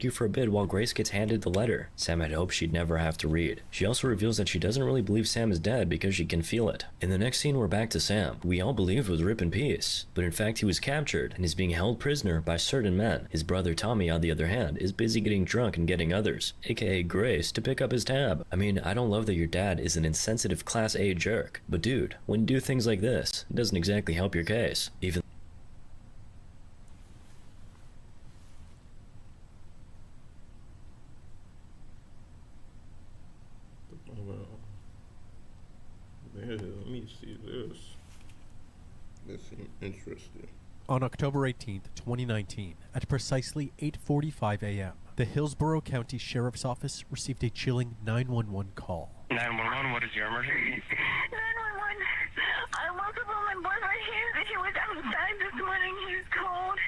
you for a bid while Grace gets handed the letter Sam had hoped she'd never have to read. She also reveals that she doesn't really believe Sam is dead because she can feel it. In the next scene, we're back to Sam, who we all believed was Rip in peace, but in fact he was captured and is being held prisoner by certain men. His brother Tommy, on the other hand, is busy getting drunk and getting others, aka Grace, to pick up his tab. I mean, I don't love that your dad is an insensitive Class A jerk, but dude, when you do things like this, it doesn't exactly help your case. Even Let me see this. This seems interesting. On October 18th, 2019, at precisely 8:45 a.m., the Hillsborough County Sheriff's Office received a chilling 911 call. 911, what is your emergency? 911. I woke up on my boyfriend here. He was outside this morning. He was cold.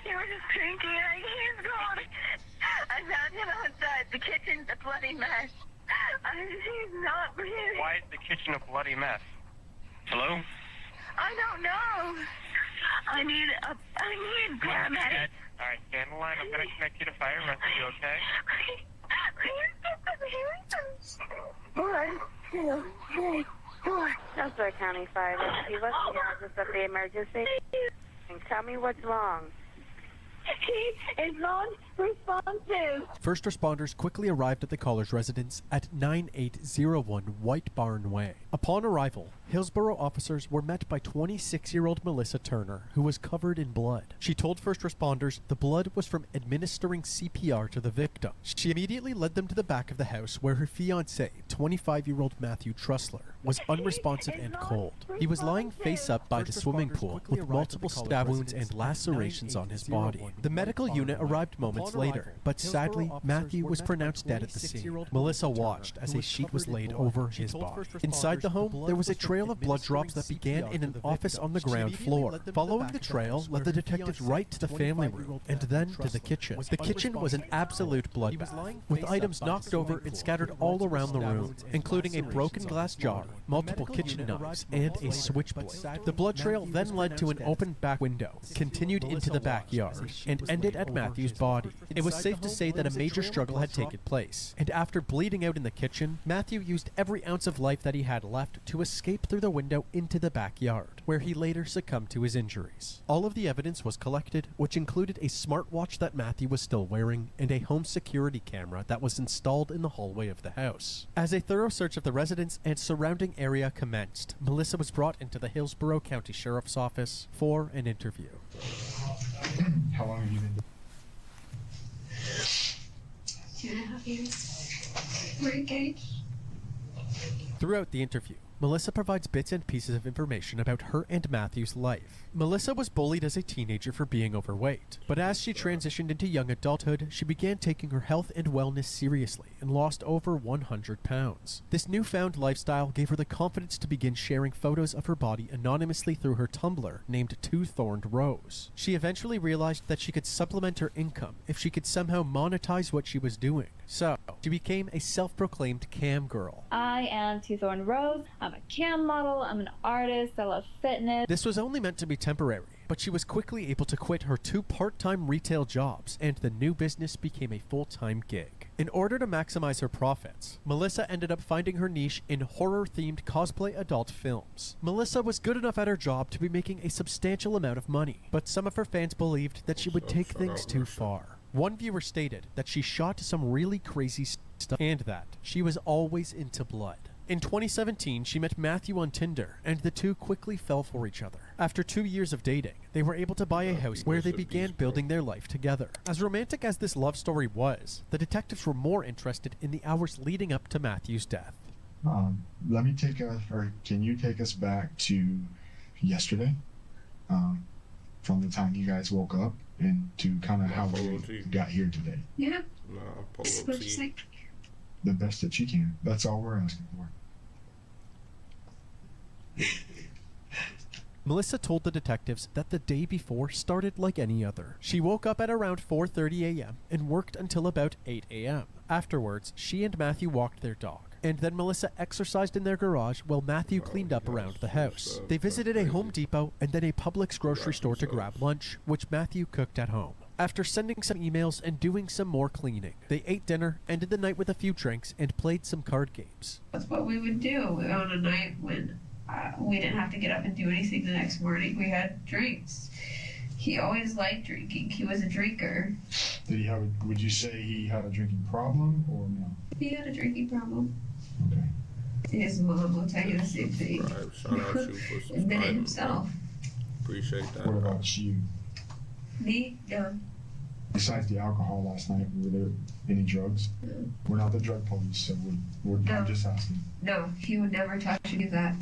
He was just drinking. He's cold. I found him outside. The kitchen's a bloody mess. He's not breathing. Why is the kitchen a bloody mess? Hello? I don't know. I need paramedic. All right, stay on the line. I'm going to connect you to fire rescue, okay? One, two, three, four. Hillsborough County Fire Rescue. What's the address of the emergency? And tell me what's wrong. He is non-responsive. First responders quickly arrived at the caller's residence at 9801 White Barn Way. Upon arrival, Hillsborough officers were met by 26-year-old Melissa Turner, who was covered in blood. She told first responders the blood was from administering CPR to the victim. She immediately led them to the back of the house where her fiancé, 25-year-old Matthew Trussler, was unresponsive and cold. He was lying face up by the swimming pool with multiple stab wounds and lacerations on his body. The medical unit arrived moments later, but sadly, Matthew was pronounced dead at the scene. Melissa watched as a sheet was laid over his body. Inside the home, there was a trail of blood drops that began in an office on the ground floor. Following the trail led the detectives right to the family room, and then to the kitchen. The kitchen was an absolute bloodbath, with items knocked over and scattered all around the room, including a broken glass jar, multiple kitchen knives, and a switchblade. The blood trail then led to an open back window, continued into the backyard, and ended at Matthew's body. It was safe to say that a major struggle had taken place, and after bleeding out in the kitchen, Matthew used every ounce of life that he had left to escape through the window into the backyard, where he later succumbed to his injuries. All of the evidence was collected, which included a smartwatch that Matthew was still wearing and a home security camera that was installed in the hallway of the house. As a thorough search of the residence and surrounding area commenced, Melissa was brought into the Hillsborough County Sheriff's Office for an interview. How long have you been? 2.5 years. We're engaged. Throughout the interview, Melissa provides bits and pieces of information about her and Matthew's life. Melissa was bullied as a teenager for being overweight, but as she transitioned into young adulthood, she began taking her health and wellness seriously and lost over 100 pounds. This newfound lifestyle gave her the confidence to begin sharing photos of her body anonymously through her Tumblr named Two Thorned Rose. She eventually realized that she could supplement her income if she could somehow monetize what she was doing. So, she became a self-proclaimed cam girl. I am Two Thorned Rose. I'm a cam model. I'm an artist. I love fitness. This was only meant to be temporary, but she was quickly able to quit her 2 part-time retail jobs, and the new business became a full-time gig. In order to maximize her profits, Melissa ended up finding her niche in horror-themed cosplay adult films. Melissa was good enough at her job to be making a substantial amount of money, but some of her fans believed that she would take things too far. One viewer stated that she shot some really crazy stuff and that she was always into blood. In 2017, she met Matthew on Tinder, and the two quickly fell for each other. After 2 years of dating, they were able to buy a house where they began building their life together. As romantic as this love story was, the detectives were more interested in the hours leading up to Matthew's death. Let me take or can you take us back to yesterday? From the time you guys woke up and to kind of how we got here today. Yeah. Nah, What Polo you T. say? The best that you can. That's all we're asking for. Melissa told the detectives that the day before started like any other. She woke up at around 4:30 a.m. and worked until about 8 a.m. Afterwards, she and Matthew walked their dog, and then Melissa exercised in their garage while Matthew cleaned up around the house. They visited a Home Depot and then a Publix grocery store to grab lunch, which Matthew cooked at home. After sending some emails and doing some more cleaning, they ate dinner, ended the night with a few drinks, and played some card games. That's what we would do on a night when we didn't have to get up and do anything the next morning. We had drinks. He always liked drinking. He was a drinker. Did he have? Would you say he had a drinking problem or no? He had a drinking problem. Okay. His mom will tell you the same thing. Subscribe. Shout out you for Admitted subscribing. himself. Appreciate that. What about you? Me? No. Besides the alcohol last night, were there any drugs? No. We're not the drug police, so I'm No. just asking. No, he would never touch any of that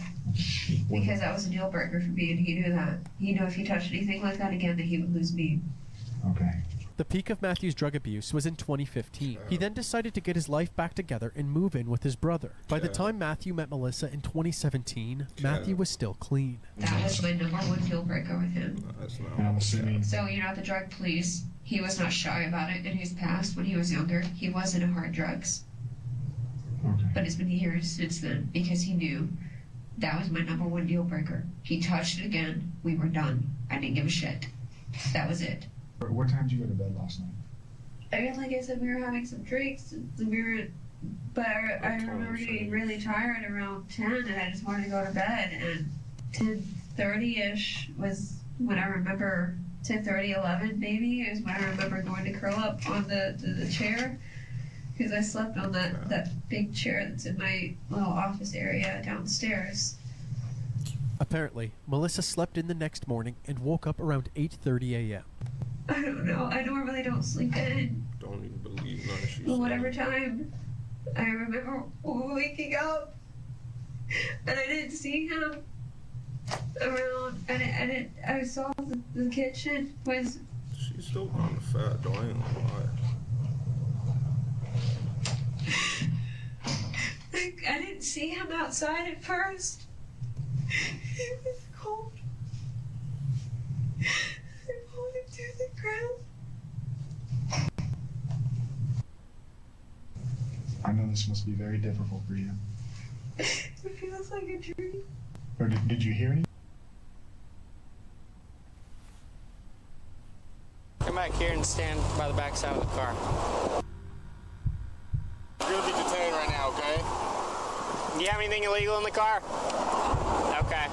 because that was a deal breaker for me, and he knew that. He knew if he touched anything like that again, that he would lose me. Okay. The peak of Matthew's drug abuse was in 2015. He then decided to get his life back together and move in with his brother. By the time Matthew met Melissa in 2017, Matthew was still clean. That was my number one deal breaker with him. No, that's not. And I'm assuming. So, the drug police, he was not shy about it in his past when he was younger. He was into hard drugs. Okay. But it's been years since then because he knew that was my number one deal breaker. He touched it again, we were done. I didn't give a shit. That was it. What time did you go to bed last night? I mean, like I said, we were having some drinks, but I remember getting really tired around 10, and I just wanted to go to bed, and 10:30-ish was when I remember, 10:30, 11 maybe, is when I remember going to curl up on the chair, because I slept on that big chair that's in my little office area downstairs. Apparently, Melissa slept in the next morning and woke up around 8:30 a.m. I don't know. I normally don't sleep in. Don't even believe none of she's But whatever time, I remember waking up, and I didn't see him around, and I saw the kitchen was. She's still kind of fat, though. I ain't gonna lie. I didn't see him outside at first. It was cold. I pulled him to the ground. I know this must be very difficult for you. It feels like a dream. Or did you hear any? Come back here and stand by the back side of the car. You're gonna be detained right now, okay? Do you have anything illegal in the car? Okay.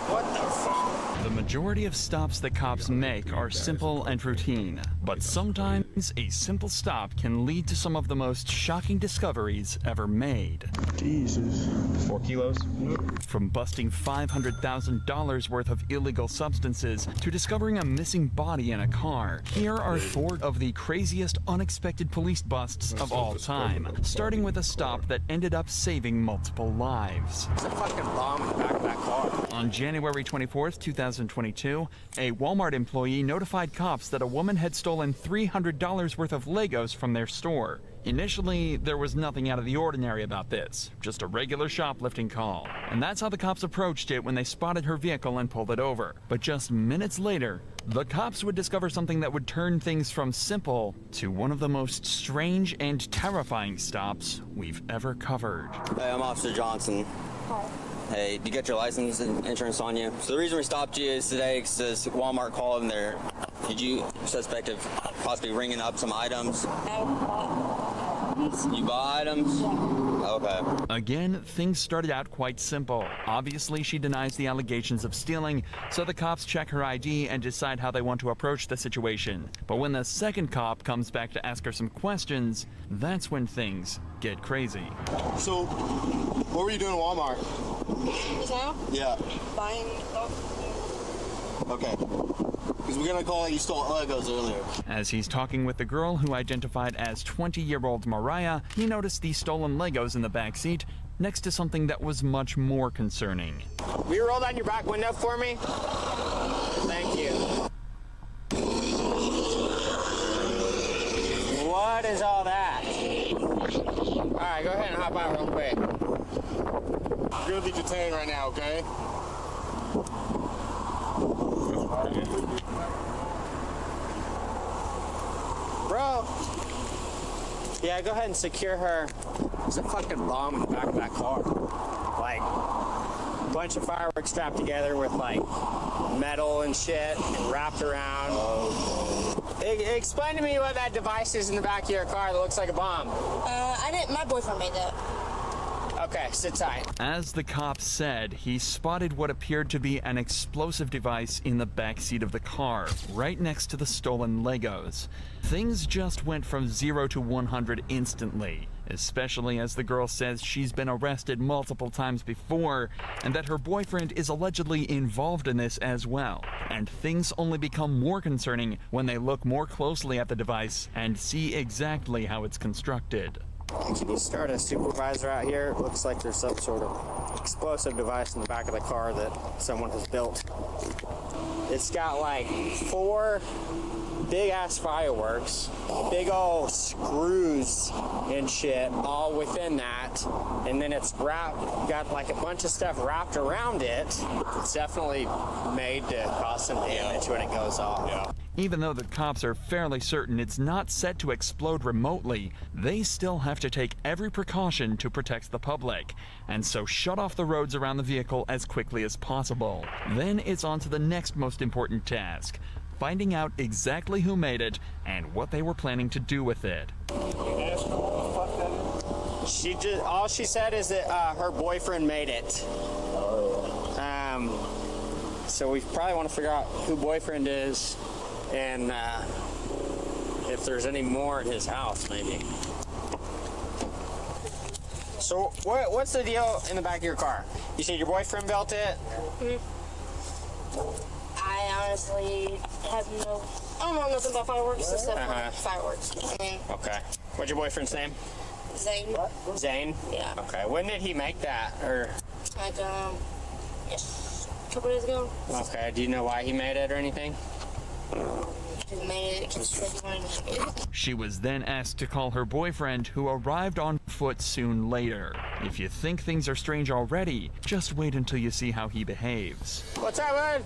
What the fuck? The majority of stops that cops make are simple and routine, but sometimes a simple stop can lead to some of the most shocking discoveries ever made. Jesus. 4 kilos? From busting $500,000 worth of illegal substances to discovering a missing body in a car, here are 4 of the craziest unexpected police busts of all time, starting with a stop that ended up saving multiple lives. There's a fucking bomb in the back of that car. On January 24th, 2022, a Walmart employee notified cops that a woman had stolen $300 worth of Legos from their store. Initially, there was nothing out of the ordinary about this, just a regular shoplifting call. And that's how the cops approached it when they spotted her vehicle and pulled it over. But just minutes later, the cops would discover something that would turn things from simple to one of the most strange and terrifying stops we've ever covered. Hey, I'm Officer Johnson. Hi. Hey, do you get your license and insurance on you? So the reason we stopped you is today because this Walmart called in there. Did you suspect of possibly ringing up some items? You bought items? Yeah. Okay. Again, things started out quite simple. Obviously, she denies the allegations of stealing, so the cops check her ID and decide how they want to approach the situation. But when the second cop comes back to ask her some questions, that's when things get crazy. So, what were you doing at Walmart? Just now? Yeah. Buying stuff. Okay. Because we're gonna call it you stole Legos earlier. As he's talking with the girl who identified as 20-year-old Mariah, he noticed the stolen Legos in the back seat next to something that was much more concerning. Will you roll down your back window for me? Thank you. What is all that? Alright, go ahead and hop out real quick. You're gonna be detained right now, okay? Bro. Yeah, go ahead and secure her. There's a fucking bomb in the back of that car. Like, bunch of fireworks strapped together with like metal and shit and wrapped around. Explain to me what that device is in the back of your car that looks like a bomb. My boyfriend made that. Okay, sit tight. As the cops said, he spotted what appeared to be an explosive device in the backseat of the car, right next to the stolen Legos. Things just went from 0 to 100 instantly, especially as the girl says she's been arrested multiple times before, and that her boyfriend is allegedly involved in this as well. And things only become more concerning when they look more closely at the device and see exactly how it's constructed. Can you start a supervisor out here? It looks like there's some sort of explosive device in the back of the car that someone has built. It's got like 4 big-ass fireworks, big old screws and shit all within that, and then it's got like a bunch of stuff wrapped around it. It's definitely made to cause some damage when it goes off. Yeah. Even though the cops are fairly certain it's not set to explode remotely, they still have to take every precaution to protect the public, and so shut off the roads around the vehicle as quickly as possible. Then it's on to the next most important task, finding out exactly who made it and what they were planning to do with it. All she said is that her boyfriend made it. So we probably want to figure out who boyfriend is and if there's any more at his house, maybe. So what's the deal in the back of your car? You said your boyfriend built it? I honestly I don't know nothing about fireworks except for fireworks. Okay. What's your boyfriend's name? Zane. Zane? Yeah. Okay. When did he make that? Or Like, yes, a couple days ago. Okay. Do you know why he made it or anything? He made it because he wanted to make it. She was then asked to call her boyfriend, who arrived on foot soon later. If you think things are strange already, just wait until you see how he behaves. What's up, bud?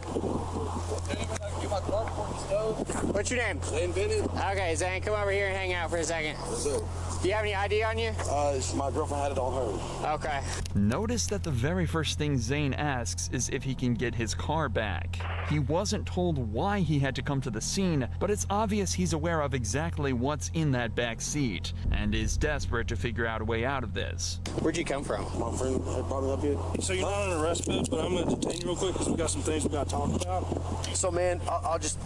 What's your name? Zane Bennett. Okay, Zane, come over here and hang out for a second. What's up? Do you have any ID on you? My girlfriend had it on her. Okay. Notice that the very first thing Zane asks is if he can get his car back. He wasn't told why he had to come to the scene, but it's obvious he's aware of exactly what's in that back seat and is desperate to figure out a way out of this. Where'd you come from? My friend had brought me up here. So you're not on an arrest booth, but I'm going to detain you real quick because we got some things we got to talk about. So man, I'll just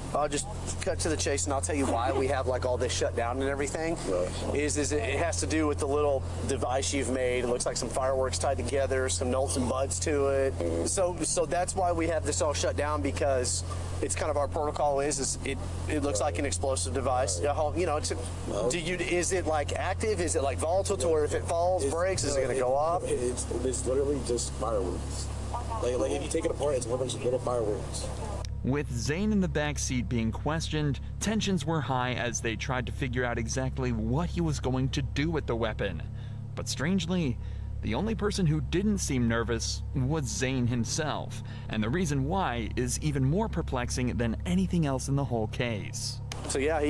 cut to the chase and I'll tell you why we have like all this shut down and everything. Right. Is it has to do with the little device you've made. It looks like some fireworks tied together, some nuts and buds to it. So that's why we have this all shut down, because it's kind of our protocol is it looks like an explosive device. You know, is it like active? Is it like volatile to where if it falls, breaks, is it going to go off? It's literally just fireworks. Like if you take it apart, it's a bunch of little fireworks. With Zane in the backseat being questioned, tensions were high as they tried to figure out exactly what he was going to do with the weapon. But strangely, the only person who didn't seem nervous was Zane himself, and the reason why is even more perplexing than anything else in the whole case. So yeah,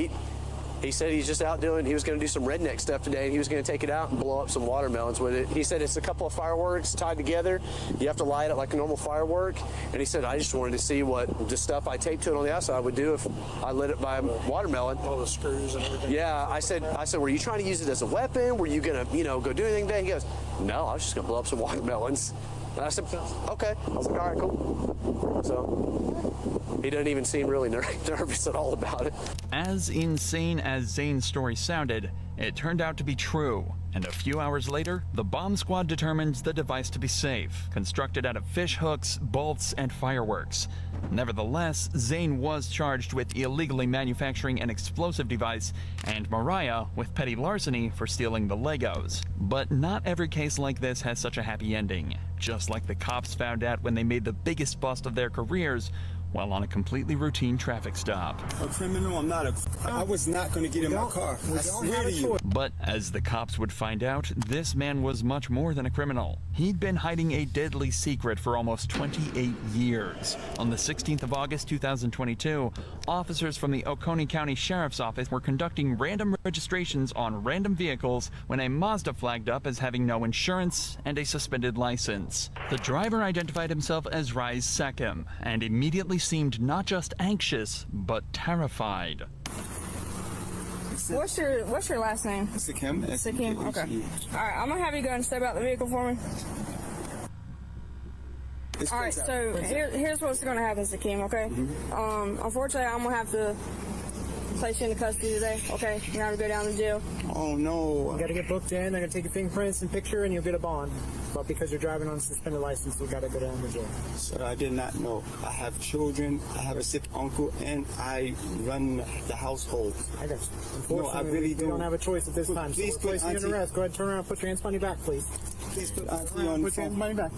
he said he's just out he was going to do some redneck stuff today, and he was going to take it out and blow up some watermelons with it. He said it's a couple of fireworks tied together. You have to light it like a normal firework. And he said, I just wanted to see what the stuff I taped to it on the outside would do if I lit it by a watermelon. All the screws and everything. Yeah, I said, were you trying to use it as a weapon? Were you going to, go do anything today? He goes, no, I was just going to blow up some watermelons. And I said, okay. I was like, all right, cool. So he doesn't even seem really nervous at all about it. As insane as Zane's story sounded, it turned out to be true. And a few hours later, the bomb squad determined the device to be safe, constructed out of fish hooks, bolts, and fireworks. Nevertheless, Zane was charged with illegally manufacturing an explosive device, and Mariah with petty larceny for stealing the Legos. But not every case like this has such a happy ending. Just like the cops found out when they made the biggest bust of their careers, while on a completely routine traffic stop. A criminal, I'm not a... I was not going to get in my car. I swear to you. But as the cops would find out, this man was much more than a criminal. He'd been hiding a deadly secret for almost 28 years. On the 16th of August 2022, officers from the Oconee County Sheriff's Office were conducting random registrations on random vehicles when a Mazda flagged up as having no insurance and a suspended license. The driver identified himself as Rise Sechem and immediately seemed not just anxious, but terrified. What's your last name? Sechem. Sechem. Okay. All right, I'm gonna have you go and step out the vehicle for me. All right. So here's what's gonna happen, Sechem. Okay. Unfortunately, I'm gonna have to place you into custody today. Okay. You're gonna have to go down to jail. Oh no. You gotta get booked in. They're gonna take your fingerprints and picture, and you'll get a bond. But because you're driving on a suspended license, you gotta go down to jail. Sir, I did not know. I have children, I have a sick uncle, and I run the household. I got you. No, Unfortunately, I really we don't have a choice at this time. Please So we're placing you in arrest. Go ahead, turn around, put your hands behind your back, please. Please put Auntie on the Put your hands phone. behind your back.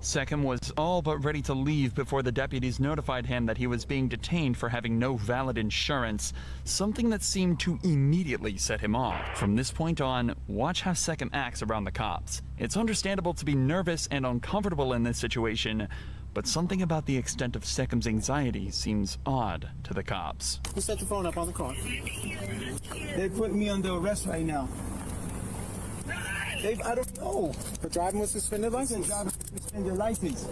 Sechem was all but ready to leave before the deputies notified him that he was being detained for having no valid insurance, something that seemed to immediately set him off. From this point on, watch how Sechem acts around the cops. It's understandable to be nervous and uncomfortable in this situation, but something about the extent of Sechem's anxiety seems odd to the cops. You set your phone up on the car. They put me under arrest right now. I don't know. For driving with suspended license. Driving with suspended license.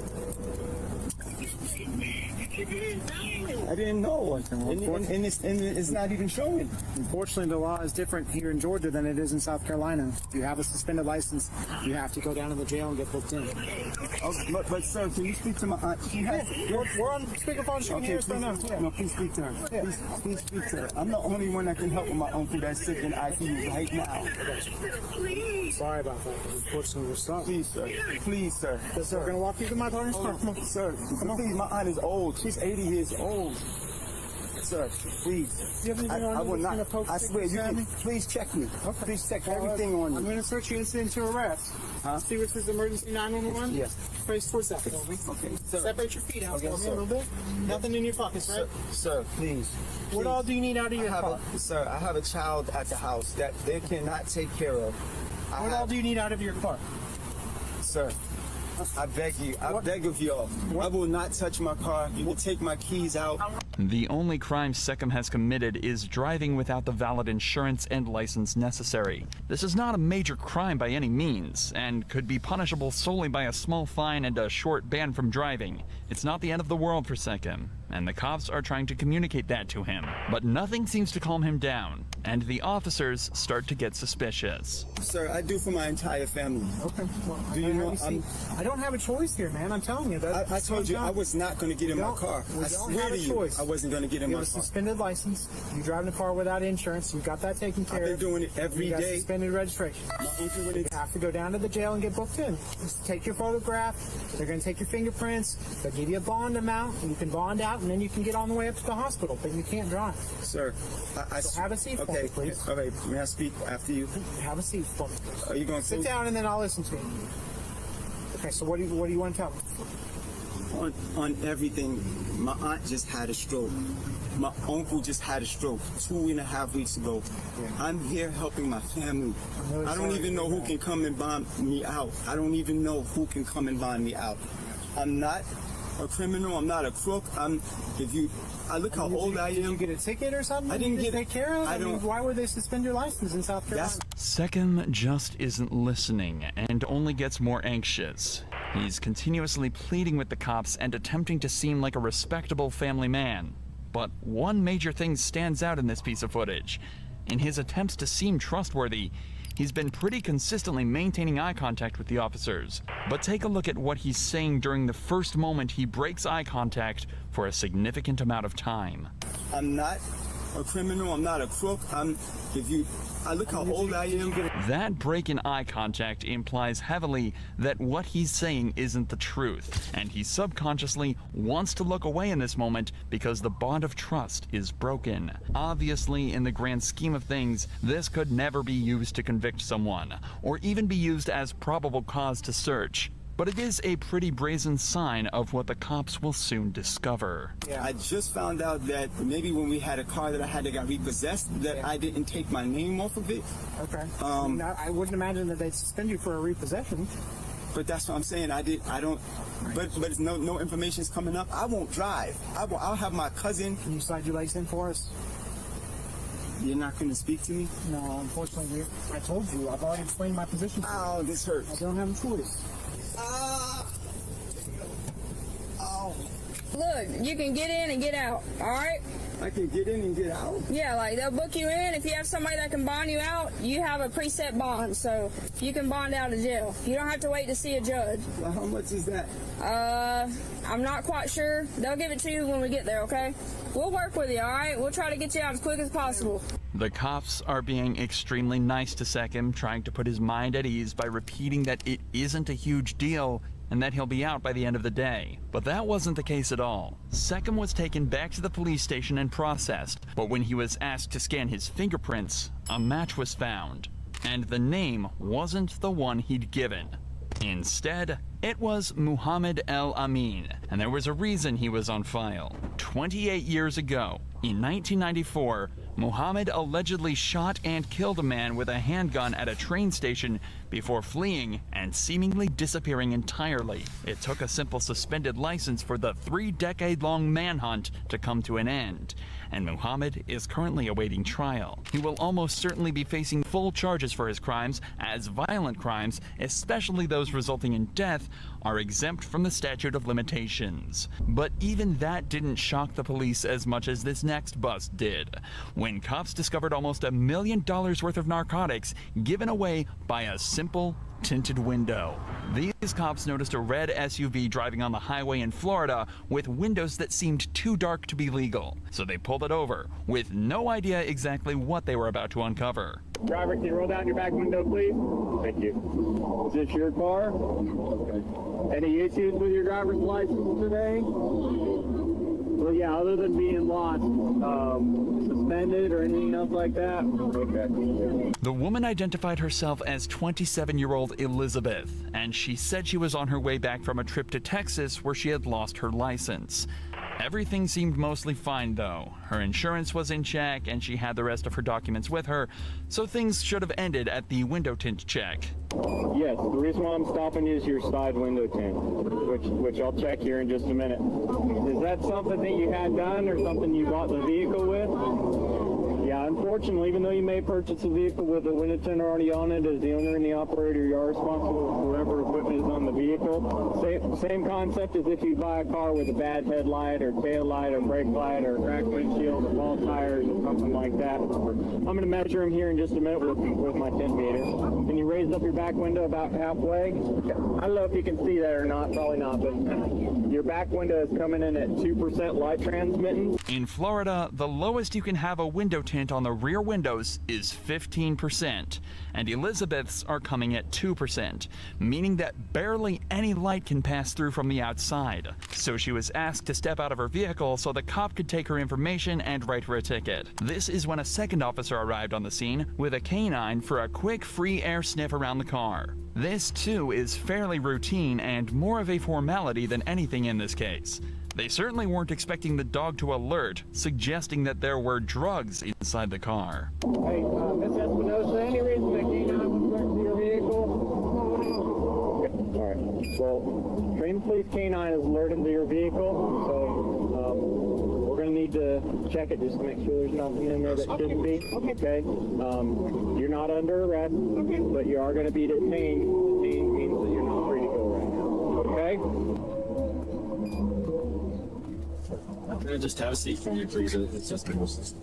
I didn't know. And it's not even showing. Unfortunately, the law is different here in Georgia than it is in South Carolina. If you have a suspended license, you have to go down to the jail and get booked in. Okay, but sir, can you speak to my aunt? We're on speakerphone. She can hear us right now. Yeah. No, please speak to her. Please speak to her. I'm the only one that can help with my uncle that's sick in ICU right now. Sorry about that. Unfortunately, we're stuck. Please, sir. Please, sir. We're going to walk you to my partner's car. Come on. Sir, please, my aunt is old. She's 80 years old. Sir, please. Do you have anything on I you will that's not. gonna poke I swear, you stickers at can. me? Please check me. Okay. Please check everything on I'm you. going to search you incident to arrest. Huh? See which is emergency 911? Yes. Face towards that for me. Okay, sir. Separate your feet out Okay, for me sir. a little bit. Nothing in your pockets, right? Sir, please. What all do you need out of your car? Sir, I have a child at the house that they cannot take care of. What all do you need out of your car? Sir, I beg you. I beg of y'all. I will not touch my car. You can take my keys out. The only crime Sechem has committed is driving without the valid insurance and license necessary. This is not a major crime by any means, and could be punishable solely by a small fine and a short ban from driving. It's not the end of the world for Sechem, and the cops are trying to communicate that to him. But nothing seems to calm him down, and the officers start to get suspicious. Sir, I do for my entire family. Okay. Well, Do you know? I don't have a choice here, man. I'm telling you that. I told you I was not going to get in my car. I swear to you, I wasn't going to get in You my have a car. suspended license. You drive the car without insurance. You got that taken care of. I've been doing it every you got day. Suspended registration. You have to go down to the jail and get booked in. Just take your photograph. They're going to take your fingerprints. They'll give you a bond amount, and you can bond out, and then you can get on the way up to the hospital. But you can't drive. Sir, So have a seat for me, please. Okay, may I speak after you? Have a seat for me. Are you going to Sit down, and then I'll listen to you. Okay, so what do you want to tell me? On everything, my aunt just had a stroke. My uncle just had a stroke 2.5 weeks ago. I'm here helping my family. I don't even know who can come and bond me out. I don't even know who can come and bond me out. I'm not a criminal. I'm not a crook. I look how old I am. Did you get a ticket or something? I didn't get take care of. I mean, why would they suspend your license in South Carolina? Sechem just isn't listening and only gets more anxious. He's continuously pleading with the cops and attempting to seem like a respectable family man. But one major thing stands out in this piece of footage. In his attempts to seem trustworthy, he's been pretty consistently maintaining eye contact with the officers. But take a look at what he's saying during the first moment he breaks eye contact for a significant amount of time. I'm not a criminal. I'm not a crook. I look how old I am. That break in eye contact implies heavily that what he's saying isn't the truth, and he subconsciously wants to look away in this moment because the bond of trust is broken. Obviously, in the grand scheme of things, this could never be used to convict someone, or even be used as probable cause to search. but it is a pretty brazen sign of what the cops will soon discover. Yeah, I just found out that maybe when we had a car that I had that got repossessed, that I didn't take my name off of it. Okay. I wouldn't imagine that they'd suspend you for a repossession. But that's what I'm saying. I don't. But it's no information's coming up. I won't drive. I'll have my cousin. Can you slide your legs in for us? You're not going to speak to me? No, unfortunately, I told you. I've already explained my position. Oh, this hurts. I don't have a choice. Oh. Look, you can get in and get out, all right? I can get in and get out? Yeah, like they'll book you in. If you have somebody that can bond you out, you have a preset bond, so you can bond out of jail. You don't have to wait to see a judge. Well, how much is that? I'm not quite sure. They'll give it to you when we get there, okay? We'll work with you, all right? We'll try to get you out as quick as possible. The cops are being extremely nice to Sechem, trying to put his mind at ease by repeating that it isn't a huge deal and that he'll be out by the end of the day. But that wasn't the case at all. Sechem was taken back to the police station and processed, but when he was asked to scan his fingerprints, a match was found, and the name wasn't the one he'd given. Instead, it was Muhammad El Amin, and there was a reason he was on file. 28 years ago, in 1994, Muhammad allegedly shot and killed a man with a handgun at a train station before fleeing and seemingly disappearing entirely. It took a simple suspended license for the 3-decade-long manhunt to come to an end, and Muhammad is currently awaiting trial. He will almost certainly be facing full charges for his crimes, as violent crimes, especially those resulting in death, are exempt from the statute of limitations. But even that didn't shock the police as much as this next bust did, when cops discovered almost $1 million worth of narcotics given away by a simple tinted window. These cops noticed a red SUV driving on the highway in Florida with windows that seemed too dark to be legal, so they pulled it over with no idea exactly what they were about to uncover. Driver, can you roll down your back window, please? Thank you. Is this your car? Okay. Any issues with your driver's license today? Well, yeah, other than being lost, suspended or anything else like that? Okay. The woman identified herself as 27-year-old Elizabeth, and she said she was on her way back from a trip to Texas where she had lost her license. Everything seemed mostly fine, though. Her insurance was in check, and she had the rest of her documents with her, so things should have ended at the window tint check. Yes, the reason why I'm stopping is your side window tint, which I'll check here in just a minute. Is that something that you had done or something you bought the vehicle with? Yeah, unfortunately, even though you may purchase a vehicle with a window tint already on it, as the owner and the operator, you are responsible for whatever equipment is on the vehicle. Same concept as if you buy a car with a bad headlight or tail light or brake light or cracked windshield or bald tires or something like that. I'm going to measure them here in just a minute with my tint meter. Can you raise up your back window about halfway? I don't know if you can see that or not, probably not, but your back window is coming in at 2% light transmitting. In Florida, the lowest you can have a window tint on the rear windows is 15%, and Elizabeth's are coming at 2%, meaning that barely any light can pass through from the outside. So she was asked to step out of her vehicle so the cop could take her information and write her a ticket. This is when a second officer arrived on the scene with a canine for a quick free air sniff around the car. This, too, is fairly routine and more of a formality than anything in this case. They certainly weren't expecting the dog to alert, suggesting that there were drugs inside the car. Hey, Miss Espinosa, any reason that canine was alerted to your vehicle? All right. Well, Train Police Canine is alerted to your vehicle, so we're going to need to check it just to make sure there's nothing in there that shouldn't be. Okay. You're not under arrest, but you are going to be detained. Detained means that you're not free to go right now. Okay? Can I just have a seat for you, please? It's just a process.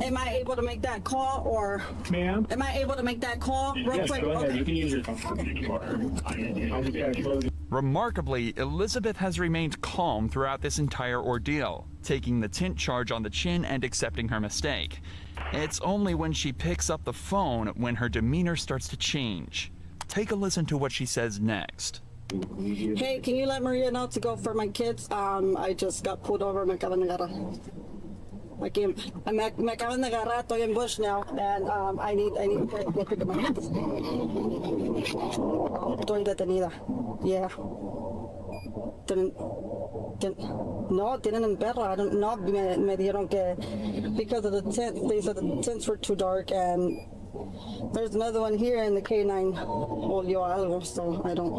Am I able to make that call, or ma'am? Am I able to make that call real yes, quick? Go ahead. Okay. You can use your phone. Remarkably, Elizabeth has remained calm throughout this entire ordeal, taking the tint charge on the chin and accepting her mistake. It's only when she picks up the phone when her demeanor starts to change. Take a listen to what she says next. Hey, can you let Maria know to go for my kids? I just got pulled over. Me acaban de agarrar, estoy en Bush now, and I need to pick up my kids. Estoy detenida. Yeah. No, tienen en perra. I don't know. Me dijeron que because of the tent, they said the tents were too dark, and there's another one here in the K9 olió algo, so I don't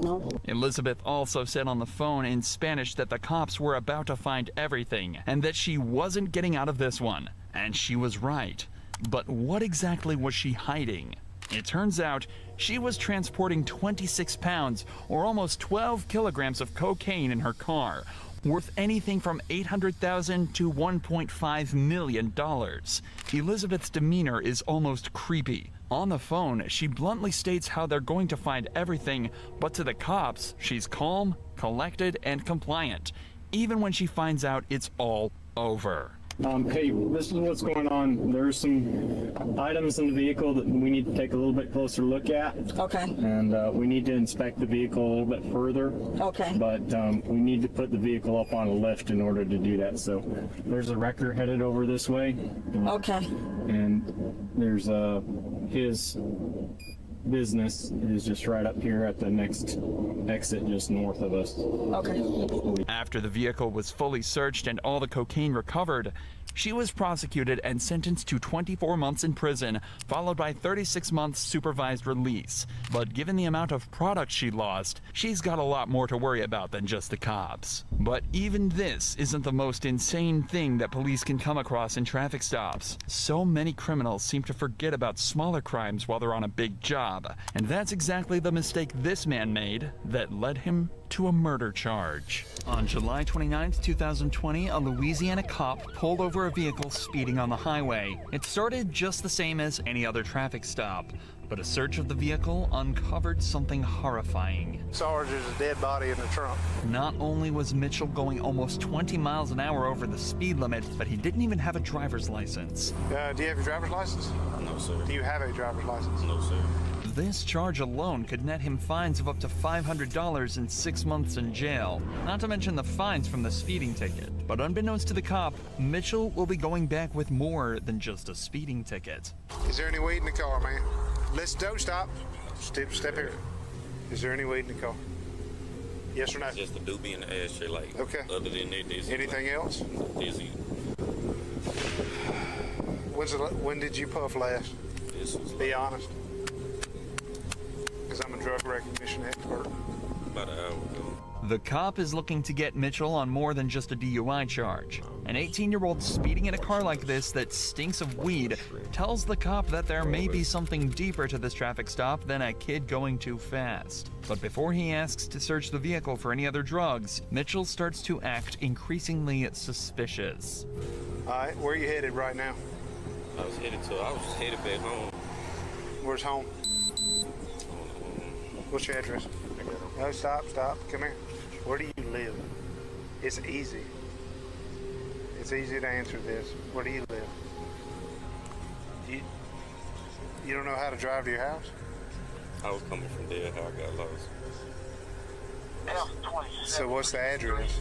know. Elizabeth also said on the phone in Spanish that the cops were about to find everything and that she wasn't getting out of this one. And she was right. But what exactly was she hiding? It turns out she was transporting 26 pounds or almost 12 kilograms of cocaine in her car, worth anything from $800,000 to $1.5 million. Elizabeth's demeanor is almost creepy. On the phone, she bluntly states how they're going to find everything, but to the cops, she's calm, collected, and compliant, even when she finds out it's all over. Hey, this is what's going on. There's some items in the vehicle that we need to take a little bit closer look at. Okay. And we need to inspect the vehicle a little bit further. Okay. But we need to put the vehicle up on a lift in order to do that. So there's a wrecker headed over this way. Okay. And there's his business is just right up here at the next exit just north of us. Okay. After the vehicle was fully searched and all the cocaine recovered, she was prosecuted and sentenced to 24 months in prison, followed by 36 months supervised release. But given the amount of product she lost, she's got a lot more to worry about than just the cops. But even this isn't the most insane thing that police can come across in traffic stops. So many criminals seem to forget about smaller crimes while they're on a big job. And that's exactly the mistake this man made that led him to a murder charge. On July 29, 2020, a Louisiana cop pulled over a vehicle speeding on the highway. It started just the same as any other traffic stop, but a search of the vehicle uncovered something horrifying. Sarge, there's a dead body in the trunk. Not only was Mitchell going almost 20 miles an hour over the speed limit, but he didn't even have a driver's license. Do you have your driver's license? No, sir. Do you have a driver's license? No, sir. This charge alone could net him fines of up to $500 and 6 months in jail, not to mention the fines from the speeding ticket. But unbeknownst to the cop, Mitchell will be going back with more than just a speeding ticket. Is there any weed in the car, man? Don't stop. Step here. Is there any weed in the car? Yes or no? Just a doobie in the ashtray, like. Okay. Other than that, there's anything else? Dizzy. When did you puff last? Be honest. Because I'm a drug recognition expert. About an hour ago. The cop is looking to get Mitchell on more than just a DUI charge. An 18-year-old speeding in a car like this that stinks of weed tells the cop that there may be something deeper to this traffic stop than a kid going too fast. But before he asks to search the vehicle for any other drugs, Mitchell starts to act increasingly suspicious. All right, where are you headed right now? I was just headed back home. Where's home? What's your address? No, stop. Come here. Where do you live? It's easy. It's easy to answer this. Where do you live? You don't know how to drive to your house? I was coming from there, how I got lost. So what's the address?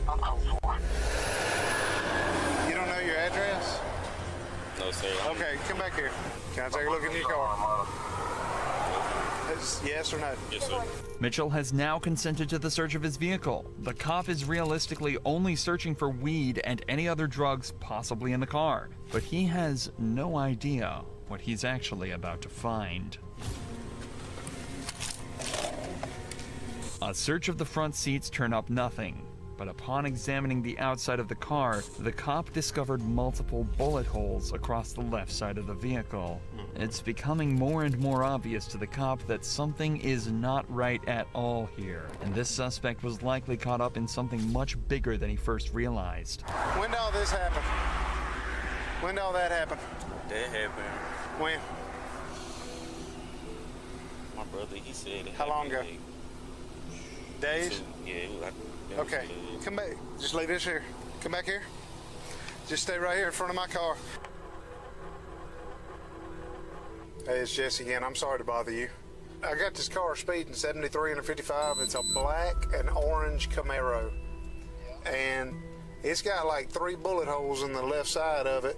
You don't know your address? No, sir. Okay, come back here. Can I take a look in your car? Yes or no? Yes, sir. Mitchell has now consented to the search of his vehicle. The cop is realistically only searching for weed and any other drugs possibly in the car, but he has no idea what he's actually about to find. A search of the front seats turned up nothing, but upon examining the outside of the car, the cop discovered multiple bullet holes across the left side of the vehicle. It's becoming more and more obvious to the cop that something is not right at all here, and this suspect was likely caught up in something much bigger than he first realized. When did all this happen? When did all that happen? That happened. When? My brother, he said it. How long ago? Like days? Yeah. Okay, come back. Just leave this here. Come back here. Just stay right here in front of my car. Hey, it's Jesse again. I'm sorry to bother you. I got this car speeding 73 and a 55. It's a black and orange Camaro. And It's got like 3 bullet holes in the left side of it.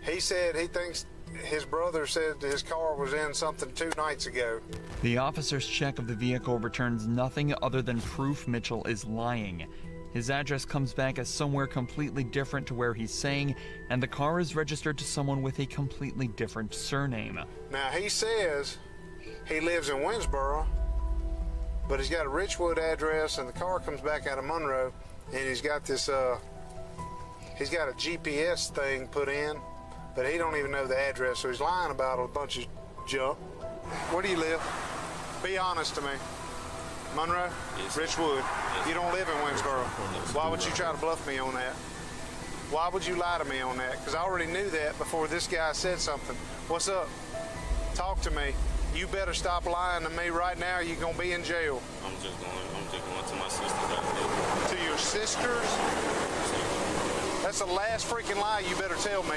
He said he thinks his brother said his car was in something 2 nights ago. The officer's check of the vehicle returns nothing other than proof Mitchell is lying. His address comes back as somewhere completely different to where he's saying, and the car is registered to someone with a completely different surname. Now, he says he lives in Winsboro, but he's got a Richwood address, and the car comes back out of Monroe, and he's got this, he's got a GPS thing put in, but he don't even know the address, so he's lying about a bunch of junk. Where do you live? Be honest to me. Monroe? Yes. Richwood? Yes. You don't live in Winsboro. Why would you try to bluff me on that? Why would you lie to me on that? Because I already knew that before this guy said something. What's up? Talk to me. You better stop lying to me right now, or you're going to be in jail. I'm just going to my sister's house. To your sister's? That's the last freaking lie you better tell me.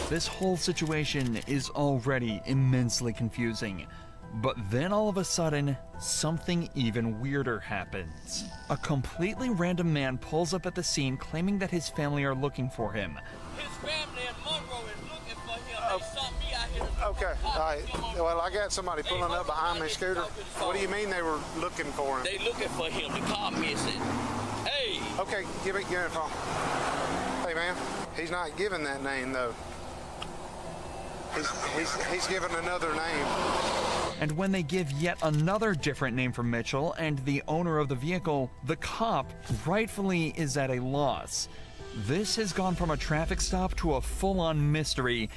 This whole situation is already immensely confusing. But then all of a sudden, something even weirder happens. A completely random man pulls up at the scene claiming that his family are looking for him. His family in Monroe is looking for him. They saw me out here. Okay, all right. Well, I got somebody pulling up behind me, Scooter. What do you mean they were looking for him? They looking for him. The car missing. Hey. Okay, give me a phone. Hey, man, he's not giving that name, though. He's given another name. And when they give yet another different name for Mitchell and the owner of the vehicle, the cop rightfully is at a loss. This has gone from a traffic stop to a full-on mystery,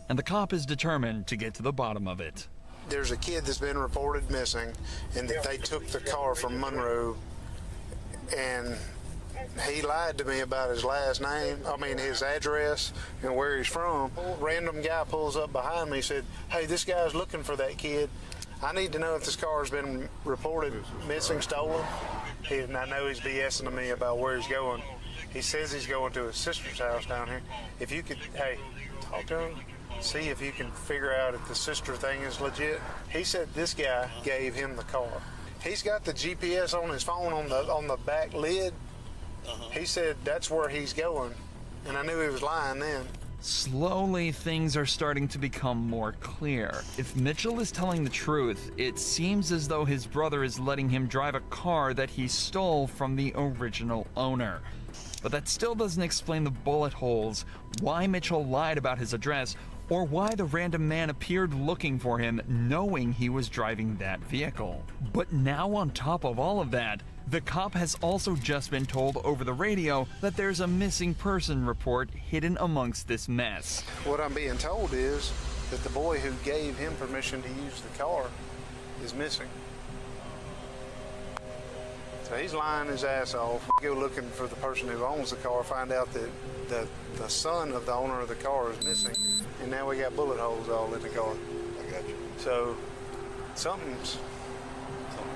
and the cop is determined to get to the bottom of it. There's a kid that's been reported missing, and that they took the car from Monroe, and he lied to me about his last name, his address and where he's from. Random guy pulls up behind me, said, hey, this guy's looking for that kid. I need to know if this car's been reported missing, stolen. And I know he's BSing to me about where he's going. He says he's going to his sister's house down here. If you could, hey, talk to him, see if you can figure out if the sister thing is legit. He said this guy gave him the car. He's got the GPS on his phone on the back lid. He said that's where he's going, and I knew he was lying then. Slowly, things are starting to become more clear. If Mitchell is telling the truth, it seems as though his brother is letting him drive a car that he stole from the original owner. But that still doesn't explain the bullet holes, why Mitchell lied about his address, or why the random man appeared looking for him knowing he was driving that vehicle. But now on top of all of that, the cop has also just been told over the radio that there's a missing person report hidden amongst this mess. What I'm being told is that the boy who gave him permission to use the car is missing. So he's lying his ass off. Go looking for the person who owns the car, find out that the son of the owner of the car is missing, and now we got bullet holes all in the car. I got you. So something's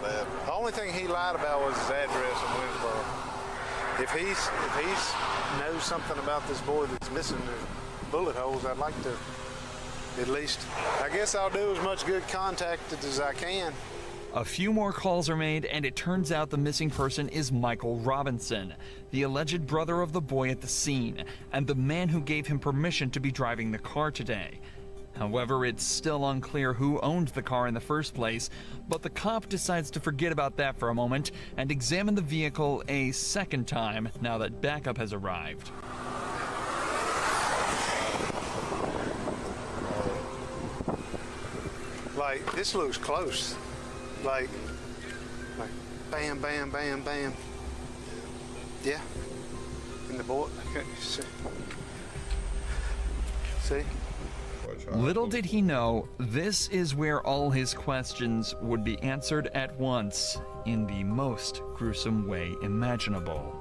bad. The only thing he lied about was his address in Winsboro. If he's knows something about this boy that's missing the bullet holes, I'd like to at least, I guess I'll do as much good contact as I can. A few more calls are made, and it turns out the missing person is Michael Robinson, the alleged brother of the boy at the scene, and the man who gave him permission to be driving the car today. However, it's still unclear who owned the car in the first place, but the cop decides to forget about that for a moment and examine the vehicle a second time now that backup has arrived. Like, this looks close. Like bam, bam, bam, bam. Yeah. And the boy, see? Little did he know, this is where all his questions would be answered at once in the most gruesome way imaginable.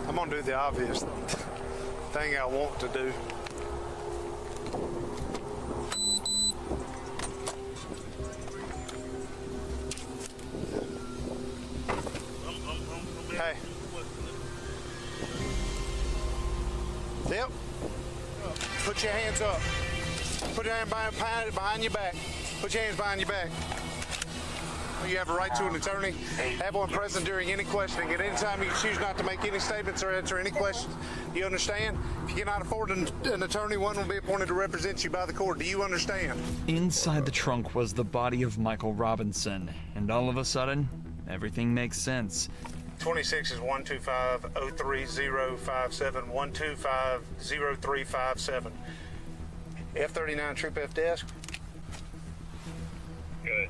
I'm gonna do the obvious thing I want to do. Hey. Yep. Put your hands up. Put your hand behind your back. Put your hands behind your back. You have a right to an attorney. Have one present during any questioning. At any time you choose not to make any statements or answer any questions. You understand? If you cannot afford an attorney, one will be appointed to represent you by the court. Do you understand? Inside the trunk was the body of Michael Robinson, and all of a sudden, everything makes sense. 26 is 125-03057, 125-0357. F-39 Troop F desk. Good.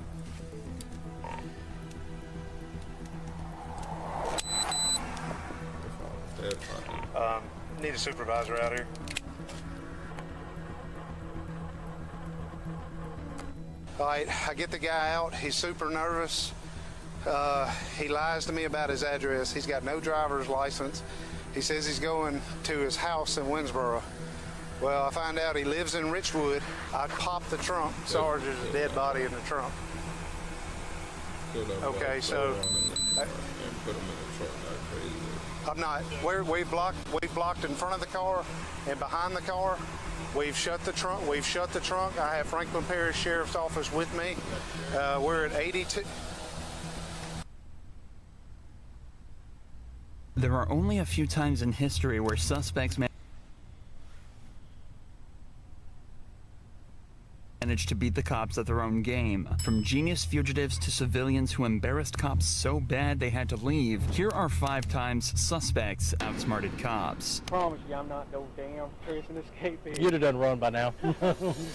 Need a supervisor out here. All right, I get the guy out. He's super nervous. He lies to me about his address. He's got no driver's license. He says he's going to his house in Winsboro. Well, I find out he lives in Richwood. I pop the trunk. Sarge, there's a dead body in the trunk. Okay, so I'm not. We've blocked in front of the car and behind the car. We've shut the trunk. I have Franklin Parish Sheriff's Office with me. We're at 82. There are only a few times in history where suspects managed to beat the cops at their own game. From genius fugitives to civilians who embarrassed cops so bad they had to leave, here are 5 times suspects outsmarted cops. Promise you I'm not no damn tracing escape. You'd have done run by now.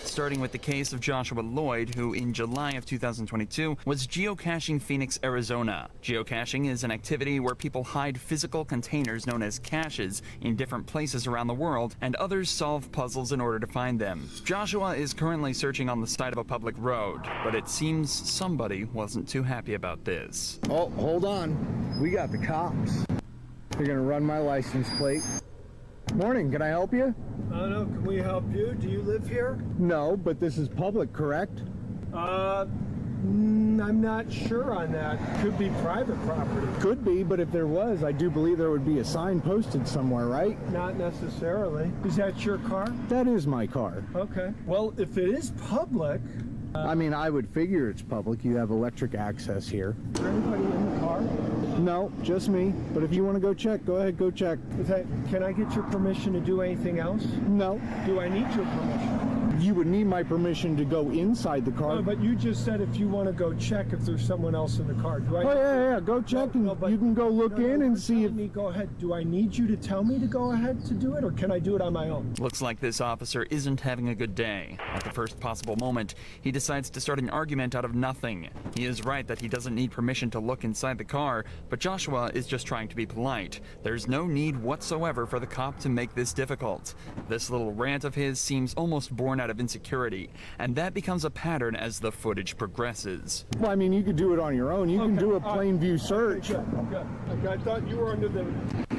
Starting with the case of Joshua Lloyd, who in July of 2022 was geocaching Phoenix, Arizona. Geocaching is an activity where people hide physical containers known as caches in different places around the world, and others solve puzzles in order to find them. Joshua is currently searching on the side of a public road, but it seems somebody wasn't too happy about this. Oh, hold on. We got the cops. They're gonna run my license plate. Morning, can I help you? No, can we help you? Do you live here? No, but this is public, correct? I'm not sure on that. Could be private property. Could be, but if there was, I do believe there would be a sign posted somewhere, right? Not necessarily. Is that your car? That is my car. Okay. Well, if it is public... I mean, I would figure it's public. You have electric access here. Is there anybody in the car? No, just me. But if you want to go check, go ahead, go check. Can I get your permission to do anything else? No. Do I need your permission? You would need my permission to go inside the car. No, but you just said if you want to go check if there's someone else in the car. Do I? Oh, yeah, go check and you can go look in and see if... Go ahead. Do I need you to tell me to go ahead to do it, or can I do it on my own? Looks like this officer isn't having a good day. At the first possible moment, he decides to start an argument out of nothing. He is right that he doesn't need permission to look inside the car, but Joshua is just trying to be polite. There's no need whatsoever for the cop to make this difficult. This little rant of his seems almost born out of insecurity, and that becomes a pattern as the footage progresses. Well, I mean, you could do it on your own. You can do a plain view search. Okay, I thought you were under the impression you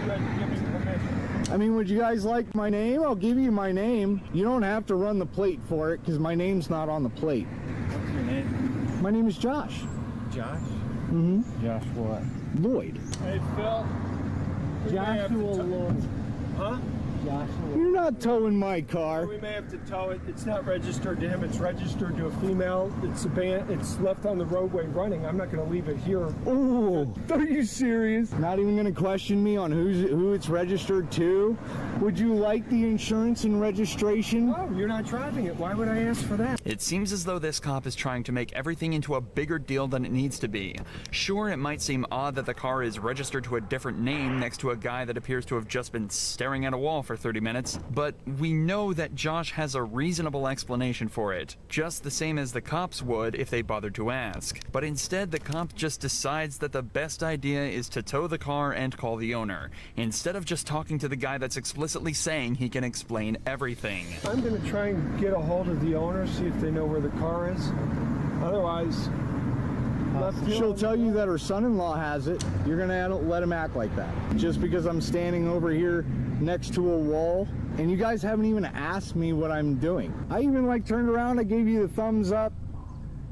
had to give me permission. I mean, would you guys like my name? I'll give you my name. You don't have to run the plate for it, because my name's not on the plate. What's your name? My name is Josh. Josh? Mm-hmm. Josh what? Lloyd. Hey, Phil. Joshua Lloyd. Huh? You're not towing my car. We may have to tow it. It's not registered to him. It's registered to a female. It's left on the roadway running. I'm not going to leave it here. Oh, are you serious? Not even going to question me on who it's registered to? Would you like the insurance and registration? No, you're not driving it. Why would I ask for that? It seems as though this cop is trying to make everything into a bigger deal than it needs to be. Sure, it might seem odd that the car is registered to a different name next to a guy that appears to have just been staring at a wall for 30 minutes, but we know that Josh has a reasonable explanation for it, just the same as the cops would if they bothered to ask. But instead, the cop just decides that the best idea is to tow the car and call the owner, instead of just talking to the guy that's explicitly saying he can explain everything. I'm going to try and get a hold of the owner, see if they know where the car is. Otherwise, she'll tell you that her son-in-law has it. You're going to let him act like that. Just because I'm standing over here next to a wall, and you guys haven't even asked me what I'm doing. I even turned around, I gave you the thumbs up.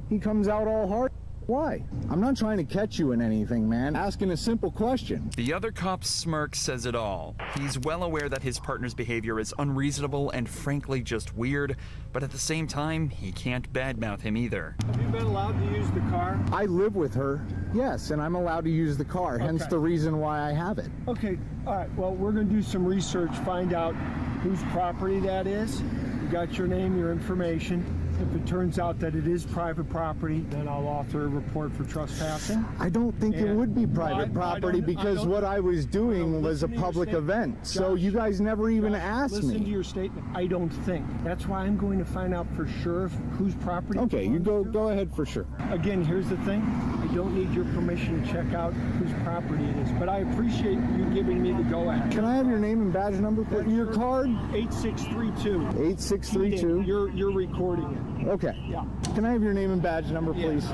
He comes out all hard. Why? I'm not trying to catch you in anything, man. Asking a simple question. The other cop's smirk says it all. He's well aware that his partner's behavior is unreasonable and frankly just weird, but at the same time, he can't badmouth him either. Have you been allowed to use the car? I live with her, yes, and I'm allowed to use the car, hence the reason why I have it. Okay, all right, well, we're going to do some research, find out whose property that is. You got your name, your information. If it turns out that it is private property, then I'll author a report for trespassing. I don't think it would be private property because what I was doing was a public event. So you guys never even asked me. Listen to your statement. I don't think. That's why I'm going to find out for sure whose property. Okay, you go ahead for sure. Again, here's the thing. I don't need your permission to check out whose property it is, but I appreciate you giving me the go-ahead. Can I have your name and badge number, please? Your card? 8632. 8632. You're recording it. Okay. Yeah. Can I have your name and badge number, please?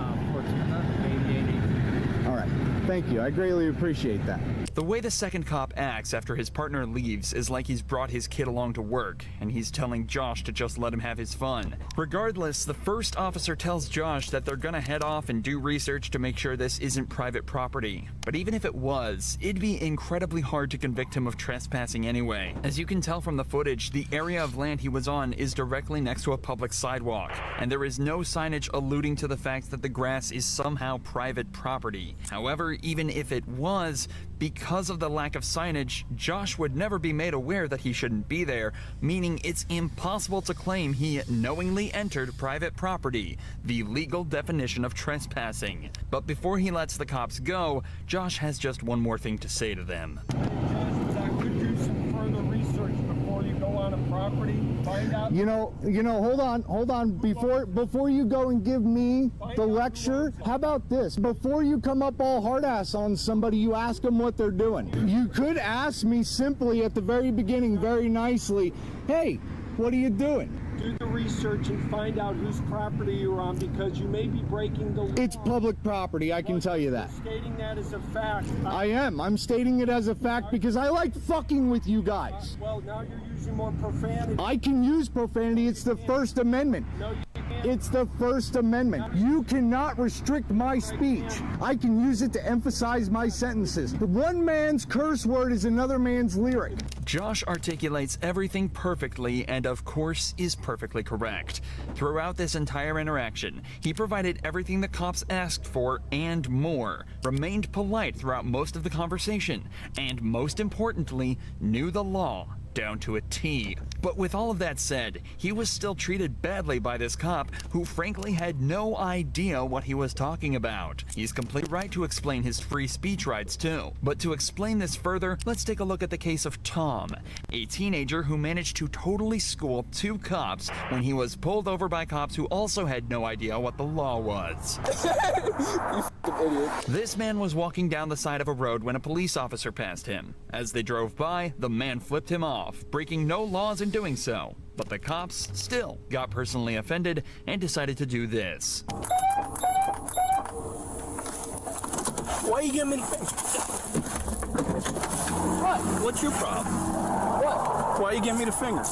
All right. Thank you. I greatly appreciate that. The way the second cop acts after his partner leaves is like he's brought his kid along to work, and he's telling Josh to just let him have his fun. Regardless, the first officer tells Josh that they're gonna head off and do research to make sure this isn't private property. But even if it was, it'd be incredibly hard to convict him of trespassing anyway. As you can tell from the footage, the area of land he was on is directly next to a public sidewalk, and there is no signage alluding to the fact that the grass is somehow private property. However, even if it was, because of the lack of signage, Josh would never be made aware that he shouldn't be there, meaning it's impossible to claim he knowingly entered private property, the legal definition of trespassing. But before he lets the cops go, Josh has just one more thing to say to them. I could do some further research before you go on a property, find out. You know, hold on. Before you go and give me the lecture, how about this? Before you come up all hard ass on somebody, you ask them what they're doing. You could ask me simply at the very beginning, very nicely, hey, what are you doing? Do the research and find out whose property you're on, because you may be breaking the law. It's public property, I can tell you that. Stating that as a fact. I am. I'm stating it as a fact because I like fucking with you guys. Well, now you're using more profanity. I can use profanity. It's the First Amendment. No, you can't. It's the First Amendment. You cannot restrict my speech. I can use it to emphasize my sentences. The one man's curse word is another man's lyric. Josh articulates everything perfectly and, of course, is perfectly correct. Throughout this entire interaction, he provided everything the cops asked for and more, remained polite throughout most of the conversation, and most importantly, knew the law down to a T. But with all of that said, he was still treated badly by this cop who frankly had no idea what he was talking about. He's completely right to explain his free speech rights too. But to explain this further, let's take a look at the case of Tom, a teenager who managed to totally school two cops when he was pulled over by cops who also had no idea what the law was. This man was walking down the side of a road when a police officer passed him. As they drove by, the man flipped him off, breaking no laws in doing so. But the cops still got personally offended and decided to do this. Why you giving me the finger? What? What's your problem? What? Why you giving me the finger?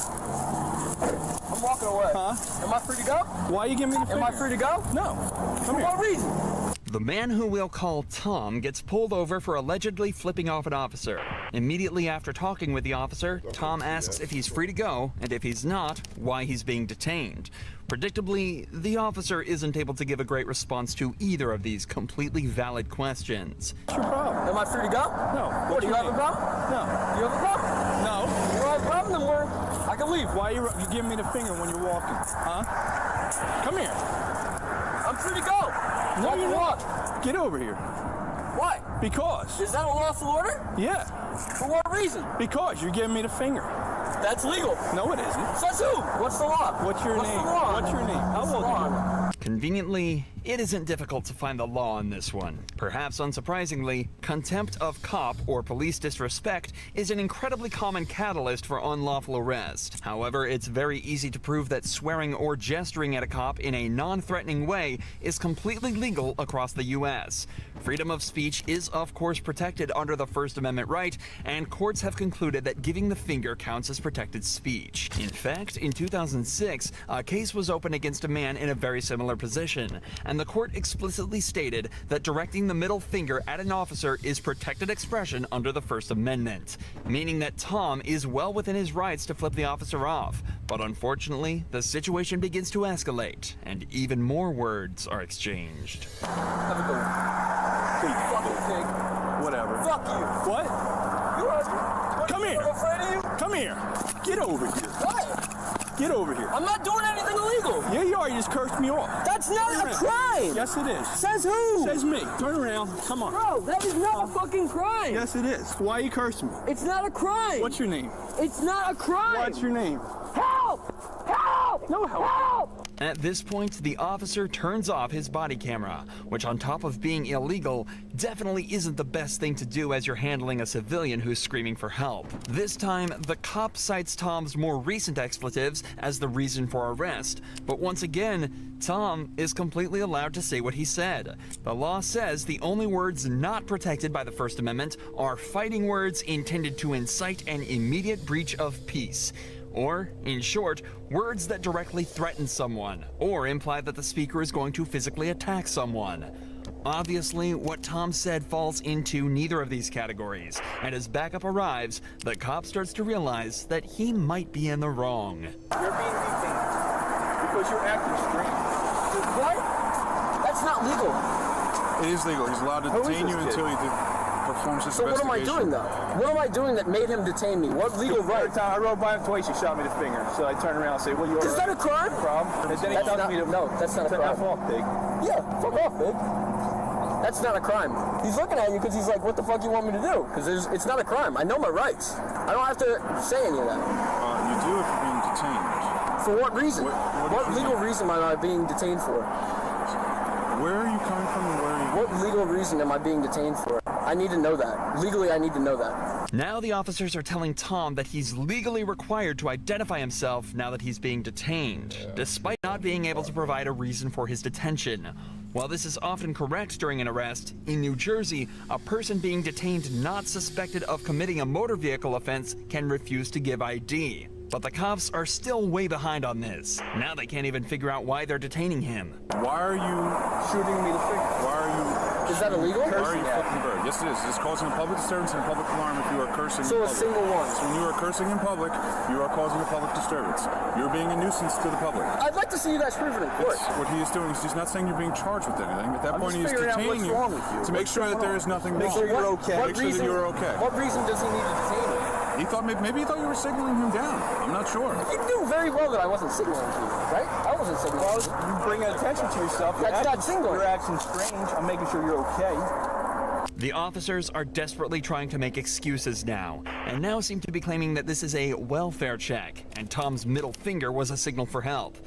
I'm walking away. Huh? Am I free to go? Why you giving me the finger? Am I free to go? No. For what reason? The man who we'll call Tom gets pulled over for allegedly flipping off an officer. Immediately after talking with the officer, Tom asks if he's free to go, and if he's not, why he's being detained. Predictably, the officer isn't able to give a great response to either of these completely valid questions. What's your problem? Am I free to go? No. What, do you have a problem? No. You have a problem? No. You don't have a problem, then I can leave. Why you giving me the finger when you're walking? Huh? Come here. I'm free to go. No, you're not. Get over here. Why? Because. Is that a lawful order? Yeah. For what reason? Because you're giving me the finger. That's legal. No, it isn't. Says who? What's the law? What's your name? What's your name? How old are you? Conveniently, it isn't difficult to find the law on this one. Perhaps unsurprisingly, contempt of cop or police disrespect is an incredibly common catalyst for unlawful arrest. However, it's very easy to prove that swearing or gesturing at a cop in a non-threatening way is completely legal across the U.S. Freedom of speech is, of course, protected under the First Amendment right, and courts have concluded that giving the finger counts as protected speech. In fact, in 2006, a case was opened against a man in a very similar position, and the court explicitly stated that directing the middle finger at an officer is protected expression under the First Amendment, meaning that Tom is well within his rights to flip the officer off. But unfortunately, the situation begins to escalate, and even more words are exchanged. Have a good one. Fucking pig. Whatever. Fuck you. What? You are. Come here. I'm afraid of you. Come here. Get over here. What? Get over here. I'm not doing anything illegal. Yeah, you are. You just cursed me off. That's not a crime. Yes, it is. Says who? Says me. Turn around. Come on. Bro, that is not a fucking crime. Yes, it is. Why you cursing me? It's not a crime. What's your name? It's not a crime. What's your name? Help! Help! No help. Help! At this point, the officer turns off his body camera, which on top of being illegal, definitely isn't the best thing to do as you're handling a civilian who's screaming for help. This time, the cop cites Tom's more recent expletives as the reason for arrest, but once again, Tom is completely allowed to say what he said. The law says the only words not protected by the First Amendment are fighting words intended to incite an immediate breach of peace. Or, in short, words that directly threaten someone, or imply that the speaker is going to physically attack someone. Obviously, what Tom said falls into neither of these categories, and as backup arrives, the cop starts to realize that he might be in the wrong. You're being detained because you're acting strange. What? That's not legal. It is legal. He's allowed to detain you until he performs his So what am I investigation. doing though? What am I doing that made him detain me? What legal right? Every time I rode by him twice, he shot me the finger. So I turned around and said, "Well, you're Is that a crime? problem." And then he That's tells not, me to no, that's not a crime. F off, pig. Yeah, fuck off, big. That's not a crime. He's looking at you because he's like, what the fuck you want me to do? Because it's not a crime. I know my rights. I don't have to say any of that. You do if you're being detained. For what reason? What legal reason am I being detained for? Where are you coming from and where are you? What legal reason am I being detained for? I need to know that. Legally, I need to know that. Now the officers are telling Tom that he's legally required to identify himself now that he's being detained, despite not being able to provide a reason for his detention. While this is often correct during an arrest, in New Jersey, a person being detained not suspected of committing a motor vehicle offense can refuse to give ID. But the cops are still way behind on this. Now they can't even figure out why they're detaining him. Why are you shooting me the finger? Why are you? Is that illegal? Why are you flipping the bird? Yes, it is. It's causing a public disturbance and a public alarm if you are cursing. So in a public. single one. So when you are cursing in public, you are causing a public disturbance. You're being a nuisance to the public. I'd like to see you guys prove it in court. What he is doing is he's not saying you're being charged with anything. At that point, he is detaining you to make sure that there is nothing wrong. Make sure you're okay. Make sure that you're okay. What reason does he need to detain me? He thought maybe he thought you were signaling him down. I'm not sure. You knew very well that I wasn't signaling to you, right? I wasn't signaling. Well, you bring attention to yourself. That's not signaling. You're acting strange. I'm making sure you're okay. The officers are desperately trying to make excuses now, and now seem to be claiming that this is a welfare check, and Tom's middle finger was a signal for help.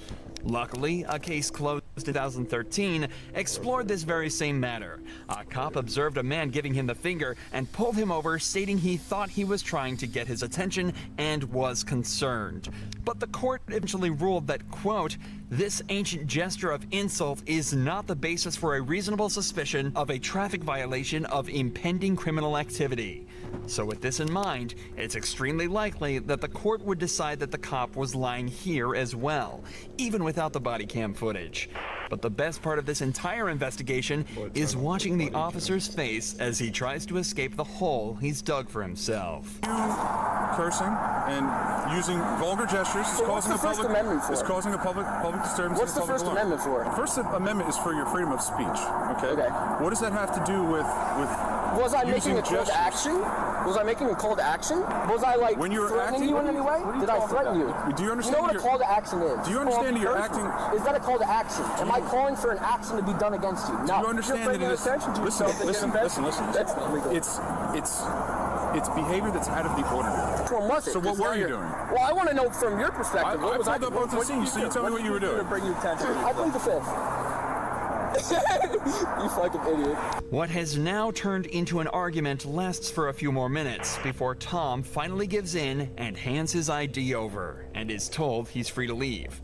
Luckily, a case closed in 2013 explored this very same matter. A cop observed a man giving him the finger and pulled him over, stating he thought he was trying to get his attention and was concerned. But the court eventually ruled that, quote, "This ancient gesture of insult is not the basis for a reasonable suspicion of a traffic violation of impending criminal activity." So with this in mind, it's extremely likely that the court would decide that the cop was lying here as well, even without the body cam footage. But the best part of this entire investigation is watching the officer's face as he tries to escape the hole he's dug for himself. Cursing and using vulgar gestures is causing a public disturbance. What's the First Amendment for? The First Amendment is for your freedom of speech. Okay. What does that have to do with Was I making using a call to gestures? action? Was I making a call to action? Was I like When you're threatening acting- you in any way? what are you Did I talking threaten you? about? Do you understand You know what a you're- call to action is? Do you It's understand called that you're encouragement. Is that a call to action? Am I calling for an action to be done against you? No. Do you understand that it is? Listen. It's behavior that's out of the ordinary. Which one was it? So what 'Cause were now you you're- doing? Well, I want to know from your perspective. What was I pulled up doing? onto the scene, so you tell me what you were doing. I plead the fifth. You fucking idiot. What has now turned into an argument lasts for a few more minutes before Tom finally gives in and hands his ID over and is told he's free to leave.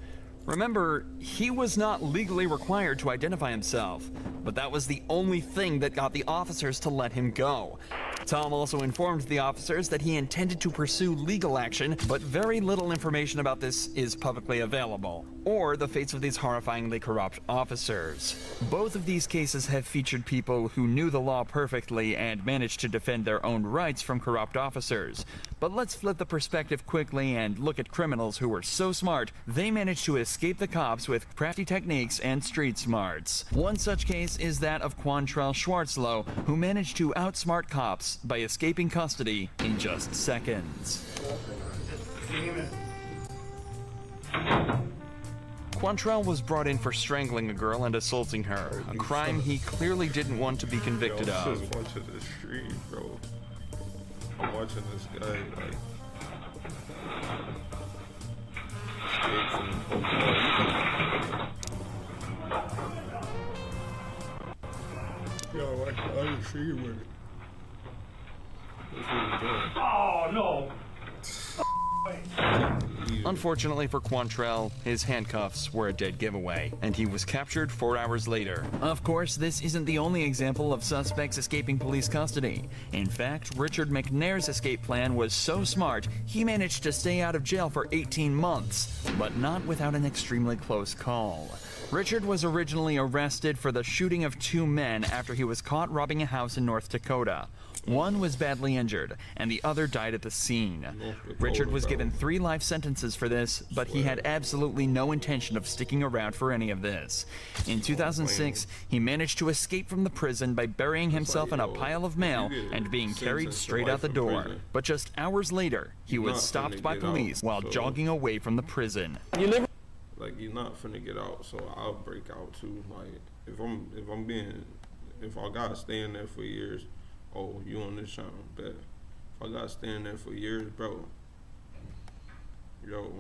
Remember, he was not legally required to identify himself, but that was the only thing that got the officers to let him go. Tom also informed the officers that he intended to pursue legal action, but very little information about this is publicly available, or the fates of these horrifyingly corrupt officers. Both of these cases have featured people who knew the law perfectly and managed to defend their own rights from corrupt officers. But let's flip the perspective quickly and look at criminals who were so smart, they managed to escape the cops with crafty techniques and street smarts. One such case is that of Quantrell Schwarzlow, who managed to outsmart cops by escaping custody in just seconds. Quantrell was brought in for strangling a girl and assaulting her, a crime he clearly didn't want to be convicted of. I'm just watching the street, bro. I'm watching this guy, like, escape from the police. Yo, I didn't see you with it. Oh, no. Unfortunately for Quantrell, his handcuffs were a dead giveaway, and he was captured 4 hours later. Of course, this isn't the only example of suspects escaping police custody. In fact, Richard McNair's escape plan was so smart, he managed to stay out of jail for 18 months, but not without an extremely close call. Richard was originally arrested for the shooting of 2 men after he was caught robbing a house in North Dakota. One was badly injured, and the other died at the scene. Richard was given 3 life sentences for this, but he had absolutely no intention of sticking around for any of this. In 2006, he managed to escape from the prison by burying himself in a pile of mail and being carried straight out the door. But just hours later, he was stopped by police while jogging away from the prison. Like, you're not finna get out, so I'll break out too. Like, if I gotta stay in there for years, oh, you on this channel, bet. If I gotta stay in there for years, bro, yo,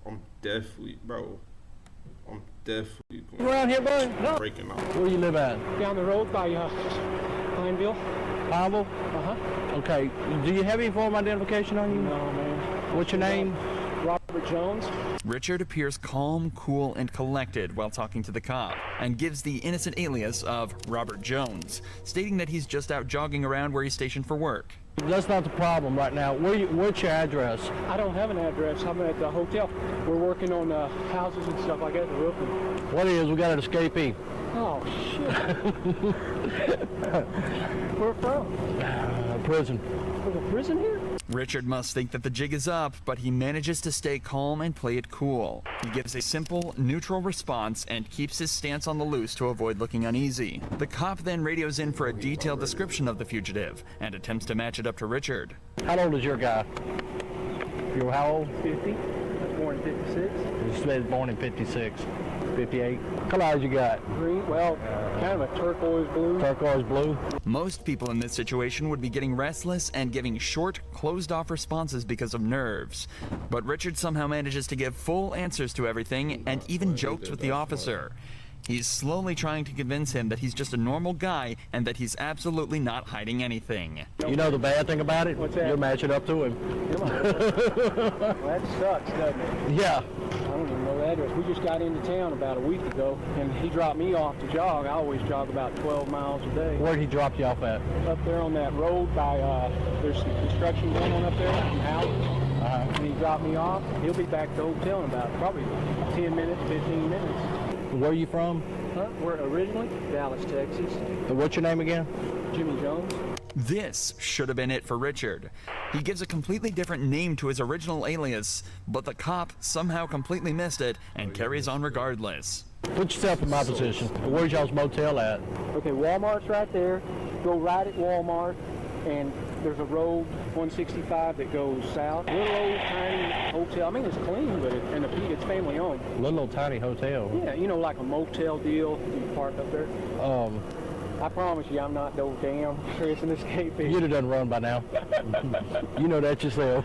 I'm definitely going around here, bud? No. Breaking out. Where you live at? Down the road by Pineville. Pineville? Uh-huh. Okay. Do you have any form of identification on you? No, man. What's your name? Robert Jones. Richard appears calm, cool, and collected while talking to the cop, and gives the innocent alias of Robert Jones, stating that he's just out jogging around where he's stationed for work. That's not the problem right now. What's your address? I don't have an address. I'm at the hotel. We're working on houses and stuff like that, the roofing. What is? We got an escapee. Oh, shit. Where from? Prison. There's a prison here? Richard must think that the jig is up, but he manages to stay calm and play it cool. He gives a simple, neutral response and keeps his stance on the loose to avoid looking uneasy. The cop then radios in for a detailed description of the fugitive and attempts to match it up to Richard. How old is your guy? You're how old? 50. I was born in 56. You said born in 56. 58. What colors you got? Green, well, kind of a turquoise blue. Turquoise blue. Most people in this situation would be getting restless and giving short, closed-off responses because of nerves. But Richard somehow manages to give full answers to everything and even jokes with the officer. He's slowly trying to convince him that he's just a normal guy and that he's absolutely not hiding anything. You know the bad thing about it? What's that? You're matching up to him. Well, that sucks, doesn't it? Yeah. I don't even know the address. We just got into town about a week ago, and he dropped me off to jog. I always jog about 12 miles a day. Where'd he drop you off at? Up there on that road by, there's some construction going on up there, some houses. And he dropped me off. He'll be back to the hotel in about probably 10 minutes, 15 minutes. Where are you from? We're originally Dallas, Texas. What's your name again? Jimmy Jones. This should have been it for Richard. He gives a completely different name to his original alias, but the cop somehow completely missed it and carries on regardless. Put yourself in my position. Where's y'all's motel at? Okay, Walmart's right there. Go right at Walmart, and there's a road, 165, that goes south. Little old tiny hotel. I mean, it's clean, but it's family owned. Little old tiny hotel. Yeah, you know, like a motel deal. You park up there. I promise you, I'm not no damn Chris and escapee. You'd have done run by now. You know that yourself.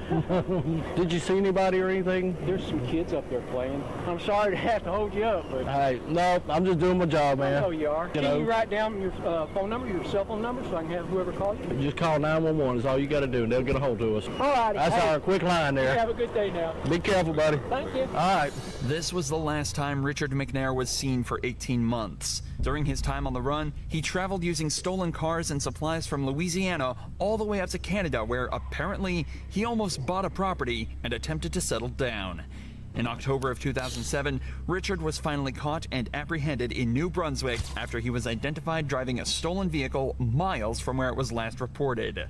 Did you see anybody or anything? There's some kids up there playing. I'm sorry to have to hold you up, but... Hey, no, I'm just doing my job, man. I know you are. Can you write down your phone number, your cell phone number, so I can have whoever call you? Just call 911 is all you got to do, and they'll get a hold of us. All right. That's our quick line there. Have a good day now. Be careful, buddy. Thank you. All right. This was the last time Richard McNair was seen for 18 months. During his time on the run, he traveled traveled using stolen cars and supplies from Louisiana all the way up to Canada, where apparently he almost bought a property and attempted to settle down. In October of 2007, Richard was finally caught and apprehended in New Brunswick after he was identified driving a stolen vehicle miles from where it was last reported.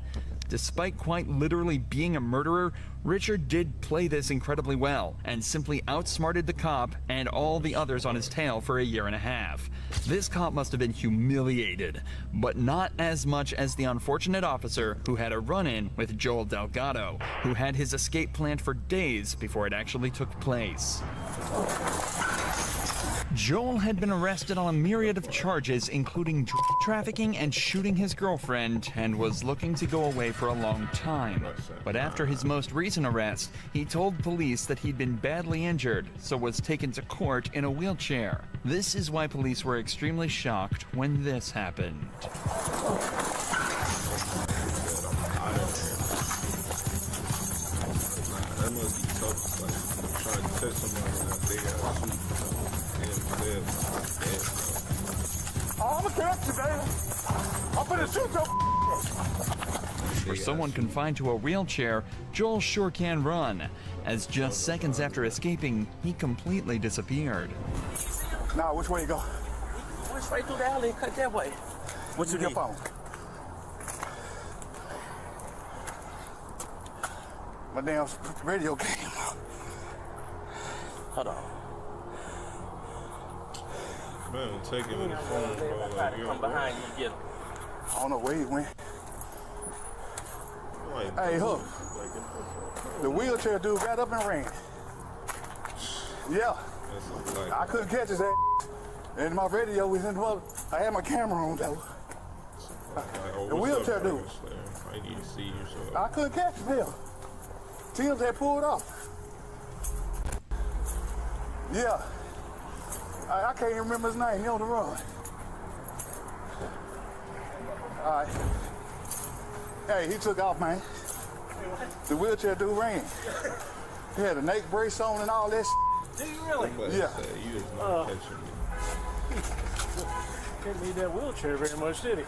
Despite quite literally being a murderer, Richard did play this incredibly well and simply outsmarted the cop and all the others on his tail for a year and a half. This cop must have been humiliated, but not as much as the unfortunate officer who had a run-in with Joel Delgado, who had his escape planned for days before it actually took place. Joel had been arrested on a myriad of charges, including drug trafficking and shooting his girlfriend, and was looking to go away for a long time. But after his most recent arrest, he told police that he'd been badly injured, so was taken to court in a wheelchair. This is why police were extremely shocked when this happened. That must be tough, like, trying to touch somebody that they got shoot. I'm gonna catch you, baby. I'm gonna shoot your. For someone confined to a wheelchair, Joel sure can run, as just seconds after escaping, he completely disappeared. Now, which way you go? Went straight through the alley and cut that way. What's your phone? My damn radio came. Hold on. Man, take him in the phone, bro. Like, Come behind you and get him. I don't know where he went. Like, Hey, Hook. The wheelchair dude got up and ran. Yeah. I couldn't catch his ass. And my radio was in the mother. I had my camera on though. The wheelchair dude. I need to see you, so. I couldn't catch him here. Tim's had pulled off. Yeah. I can't even remember his name. He on the run. All right. Hey, he took off, man. The wheelchair dude ran. He had a neck brace on and all that Do you really? Yeah. You is not catching me. Didn't need that wheelchair very much, did he?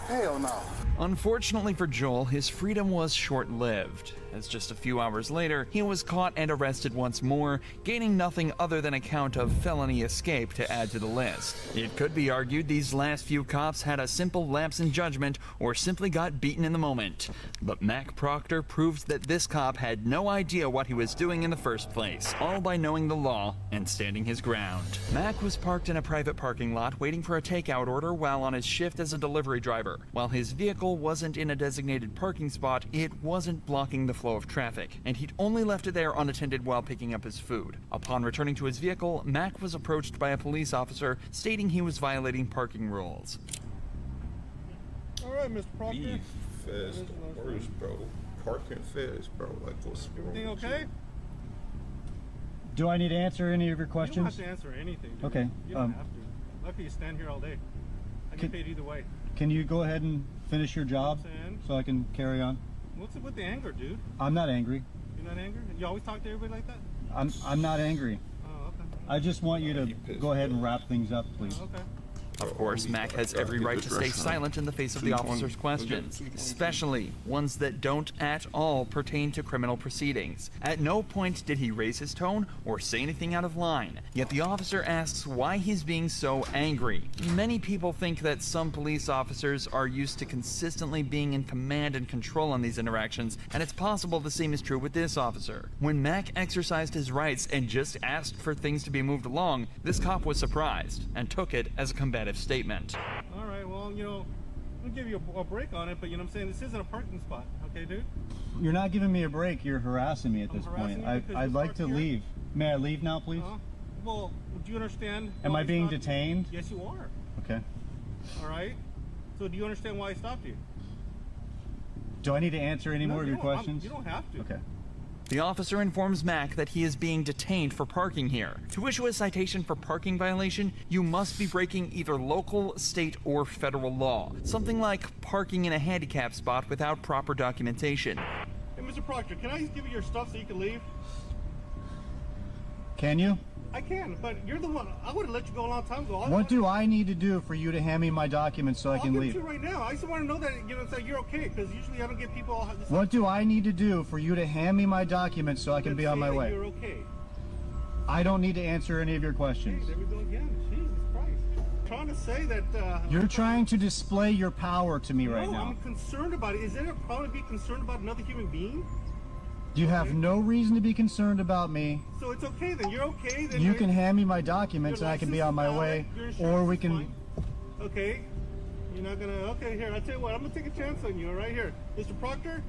Hell no. Unfortunately for Joel, his freedom was short-lived, as just a few hours later, he was caught and arrested once more, gaining nothing other than a count of felony escape to add to the list. It could be argued these last few cops had a simple lapse in judgment or simply got beaten in the moment. But Mac Proctor proved that this cop had no idea what he was doing in the first place, all by knowing the law and standing his ground. Mac was parked in a private parking lot waiting for a takeout order while on his shift as a delivery driver. While his vehicle wasn't in a designated parking spot, it wasn't blocking the flow of traffic, and he'd only left it there unattended while picking up his food. Upon returning to his vehicle, Mac was approached by a police officer stating he was violating parking rules. All right, Mr. Proctor. Be fast the worst, bro. Parking fast, bro. Like, what's wrong? Everything okay? Do I need to answer any of your questions? You don't have to answer anything, dude. Okay. You don't have to. Lucky you stand here all day. I get paid either way. Can you go ahead and finish your job so I can carry on? What's it with the anger, dude? I'm not angry. You're not angry? You always talk to everybody like that? I'm not angry. Oh, okay. I just want you to go ahead and wrap things up, please. Okay. Of course, Mac has every right to stay silent in the face of the officer's questions, especially ones that don't at all pertain to criminal proceedings. At no point did he raise his tone or say anything out of line, yet the officer asks why he's being so angry. Many people think that some police officers are used to consistently being in command and control on these interactions, and it's possible the same is true with this officer. When Mac exercised his rights and just asked for things to be moved along, this cop was surprised and took it as a combative statement. All right, well, you know, I'll give you a break on it, but you know what I'm saying? This isn't a parking spot, okay, dude? You're not giving me a break. You're harassing me at this point. I'd like to leave. May I leave now, please? Well, do you understand? Am I being detained? Yes, you are. Okay. All right. So do you understand why I stopped you? Do I need to answer any more of your questions? You don't have to. Okay. The officer informs Mac that he is being detained for parking here. To issue a citation for parking violation, you must be breaking either local, state, or federal law. Something like parking in a handicap spot without proper documentation. Hey, Mr. Proctor, can I give you your stuff so you can leave? Can you? I can, but you're the one. I would have let you go a long time ago. What do I need to do for you to hand me my documents so I can I'll leave? give it to you right now. I just want to know that that you're okay, because usually I don't get people all. What do I need to do for you to hand me my documents so I can be on my way? You're okay. I don't need to answer any of your questions. There we go again. Jesus Christ. I'm trying to say that. You're trying to display your power to me right now. I'm concerned about it. Is there a problem to be concerned about another human being? You have no reason to be concerned about me. So it's okay then. You're okay then. You can hand me my documents and I can be on my way, or we can. Okay. You're not gonna. Okay, here. I tell you what. I'm gonna take a chance on you. All right, here, Mr. Proctor.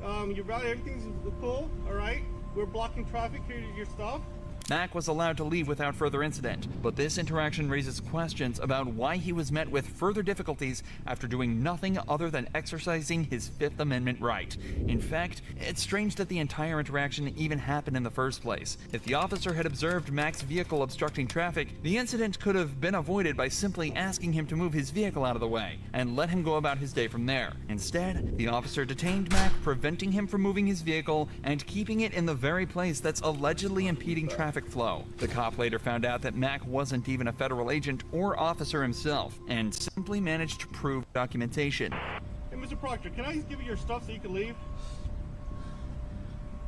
You're about everything's cool. All right. We're blocking traffic here. Your stuff. Mack was allowed to leave without further incident, but this interaction raises questions about why he was met with further difficulties after doing nothing other than exercising his Fifth Amendment right. In fact, it's strange that the entire interaction even happened in the first place. If the officer had observed Mack's vehicle obstructing traffic, the incident could have been avoided by simply asking him to move his vehicle out of the way and let him go about his day from there. Instead, the officer detained Mack, preventing him from moving his vehicle and keeping it in the very place that's allegedly impeding traffic flow. The cop later found out that Mack wasn't even a federal agent or officer himself and simply managed to prove documentation. Hey, Mr. Proctor, can I just give you your stuff so you can leave?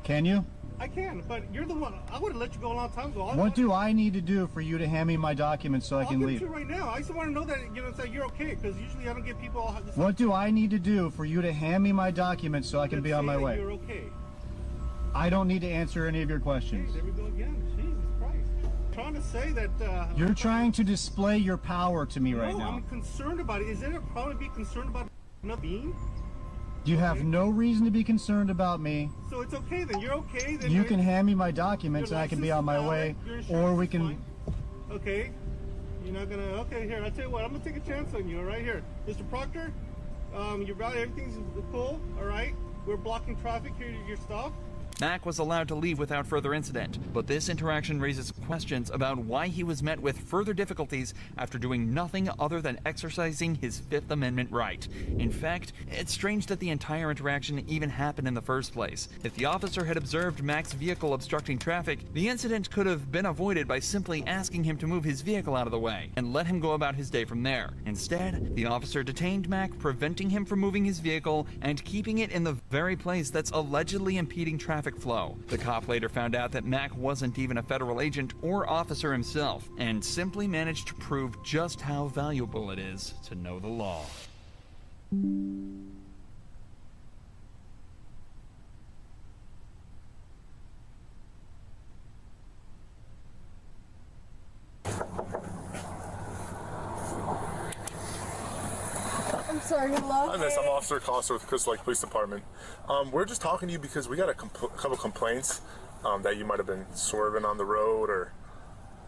Can you? I can, but you're the one. I would have let you go a long time ago. What do I need to do for you to hand me my documents so I can leave? I'll give it to you right now. I just want to know that you're okay, because usually I don't get people all. What do I need to do for you to hand me my documents so I can be on my way? You're okay. I don't need to answer any of your questions. Hey, there we go again. Jesus Christ. I'm trying to say that. You're trying to display your power to me right now. I'm concerned about it. Is there a problem to be concerned about another being? You have no reason to be concerned about me. So it's okay then. You're okay then. You can hand me my documents and I can be on my way, or we can. Okay. You're not gonna. Okay, here. I tell you what. I'm gonna take a chance on you. All right, here, Mr. Proctor. You're about everything's cool. All right. We're blocking traffic here. Your stuff. Mack was allowed to leave without further incident, but this interaction raises questions about why he was met with further difficulties after doing nothing other than exercising his Fifth Amendment right. In fact, it's strange that the entire interaction even happened in the first place. If the officer had observed Mack's vehicle obstructing traffic, the incident could have been avoided by simply asking him to move his vehicle out of the way and let him go about his day from there. Instead, the officer detained Mack, preventing him from moving his vehicle and keeping it in the very place that's allegedly impeding traffic flow. The cop later found out that Mack wasn't even a federal agent or officer himself and simply managed to prove just how valuable it is to know the law. I'm sorry, hello? Hi, miss. I'm Officer Costa with Crystal Lake Police Department. We're just talking to you because we got a couple complaints that you might have been swerving on the road, or...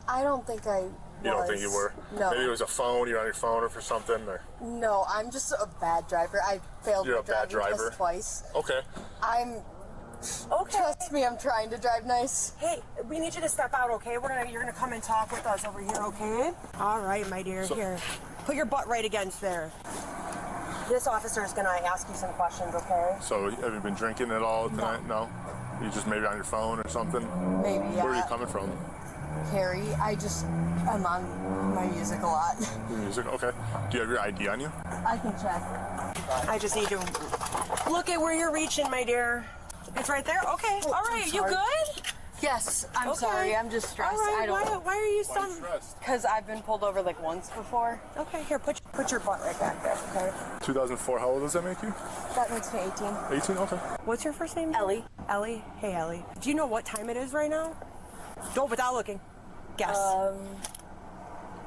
I don't think I was. You don't think you were? No. Maybe it was a phone, you're on your phone or for something, or... No, I'm just a bad driver. I failed You're my a bad driving driver? test twice. Okay. Trust me, I'm trying to drive nice. Hey, we need you to step out, okay? You're gonna come and talk with us over here, okay? All right, my dear. Here, put your butt right against there. This officer is gonna ask you some questions, okay? So, have you been drinking at all tonight? No? You just maybe on your phone or something? Maybe, yeah. Where are you coming from? Harry, I'm on my music a lot. Your music? Okay. Do you have your ID on you? I can check. I just need to look at where you're reaching, my dear. It's right there? Okay. Oh, all right, you good? Yes, I'm Okay. sorry. I'm just stressed. All right, I don't. why are you so Because I've been pulled over like once before. Okay, here, put your butt right back there, okay? 2004, how old does that make you? That makes me 18. 18? Okay. What's your first name? Ellie. Ellie? Hey, Ellie. Do you know what time it is right now? Don't without looking. Guess.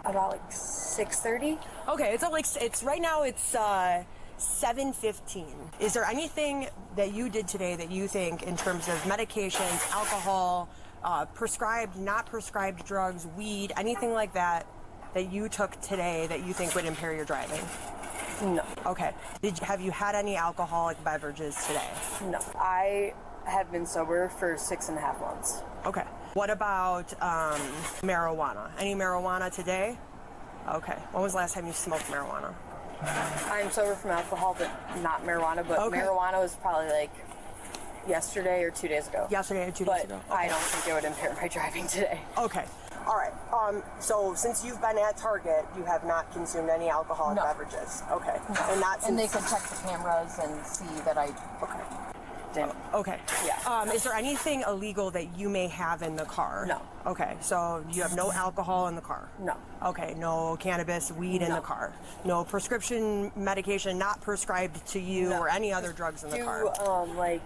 About like 6:30. Okay, it's right now it's 7:15. Is there anything that you did today that you think, in terms of medications, alcohol, prescribed, not prescribed drugs, weed, anything like that, that you took today that you think would impair your driving? No. Okay. Have you had any alcoholic beverages today? No. I have been sober for 6.5 months. Okay. What about marijuana? Any marijuana today? Okay. When was the last time you smoked marijuana? I'm sober from alcohol, but not marijuana. But marijuana was probably like yesterday or 2 days ago. Yesterday or 2 days ago. But I don't think it would impair my driving today. Okay. All right. So since you've been at Target, you have not consumed any alcoholic beverages. Okay. And not since. And they can check the cameras and see that I. Okay. Damn it. Okay. Yeah. Is there anything illegal that you may have in the car? No. Okay. So you have no alcohol in the car? No. Okay. No cannabis, weed in the car? No prescription medication not prescribed to you or any other drugs in the car? Like,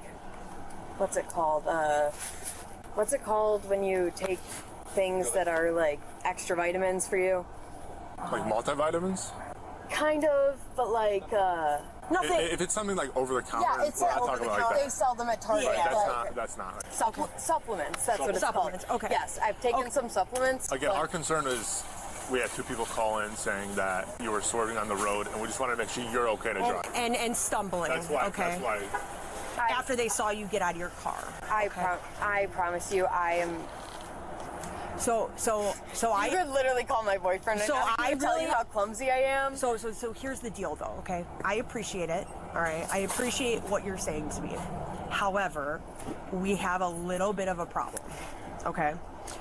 what's it called? What's it called when you take things that are like extra vitamins for you? Like multivitamins? Kind of, but like, nothing. If it's something like over the counter, Yeah, it's we're like not over talking the about counter. like They sell them at Target. Right, that's not like Supplements, that's what it's Supplements, called. okay. Yes, I've taken some supplements. Again, but- our concern is we had 2 people call in saying that you were swerving on the road, and we just want to make sure you're okay to drive. And stumbling. That's why. Okay. That's why. After they saw you get out of your car. I promise you, I am. So You could literally call my boyfriend. So and I tell really you how clumsy I am. So here's the deal, though. Okay, I appreciate it. All right, I appreciate what you're saying to me. However, we have a little bit of a problem. Okay,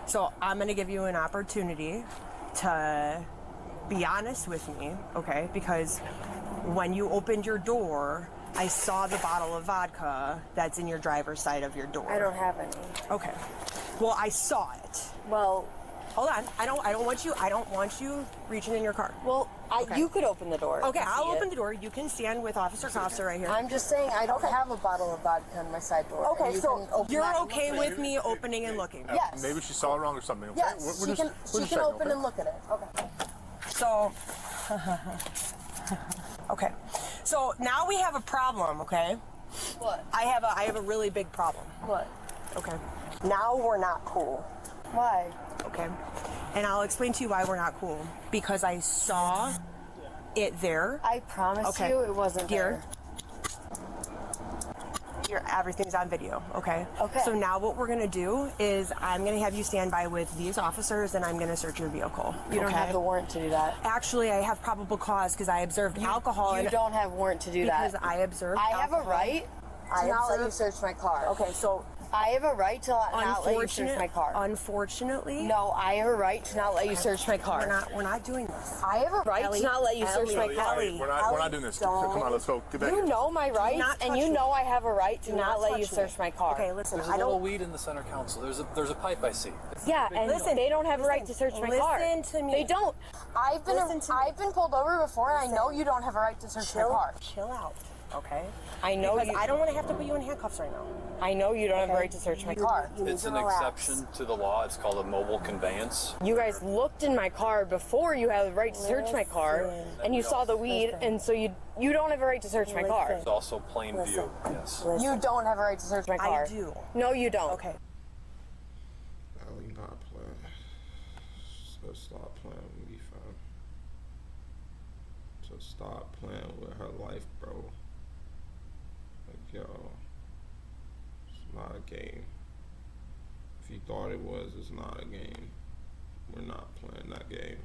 so I'm gonna give you an opportunity to be honest with me. Okay, because when you opened your door, I saw the bottle of vodka that's in your driver's side of your door. I don't have any. Okay. Well, I saw it. Well, hold on. I don't want you reaching in your car. Well, you could open the door. Okay, and I'll see open it. the door. You can stand with Officer Costa right here. I'm just saying I don't have a bottle of vodka on my side door. Okay, and you so can open you're that and okay look at with it. me opening and looking? Yes. Maybe she saw it wrong or something. Okay? Yes, she can checking, open okay? and look at it. Okay. So, okay. So now we have a problem, okay? What? I have a really big problem. What? Okay. Now we're not cool. Why? Okay. And I'll explain to you why we're not cool. Because I saw it there. I promise you it wasn't Dear, everything's on video, okay? Okay. So now what we're gonna do is I'm gonna have you stand by with these officers and I'm gonna search your vehicle. You don't okay? have the warrant to do that. Actually, I have probable cause because I observed alcohol. You don't have warrant to do that. Because I observed I have a alcohol. right to not let you search my car. Okay, so I have a right to not let you search my car. Unfortunately, no, I have a right to not let you search my car. We're not doing this. I have a right Ellie, to not let you search my car. We're not doing this. Come on, let's go. Get back You here. know my rights, and you know I have a right to Do not let you touch search me. my car. Okay, listen, There's a I little don't. weed in the center console. There's a pipe I see. Yeah, and Listen, they don't have a right to search my car. Listen to me. They don't. I've been pulled over before, and I know you don't have a right to search my car. Chill out, okay? I know because you. I don't want to have to put you in handcuffs right now. I know you don't have a right to search my car. It's an exception to the law. It's called a mobile conveyance. You guys looked in my car before you had the right to search my car, and you saw the weed, and so you don't have a right to search my car. It's also plain view. Yes. You don't have a right to search my car. I do. No, you don't. Okay. Ellie not playing. So stop playing with me, fam. So stop playing with her life, bro. Like, yo, it's not a game. If you thought it was, it's not a game. We're not playing that game.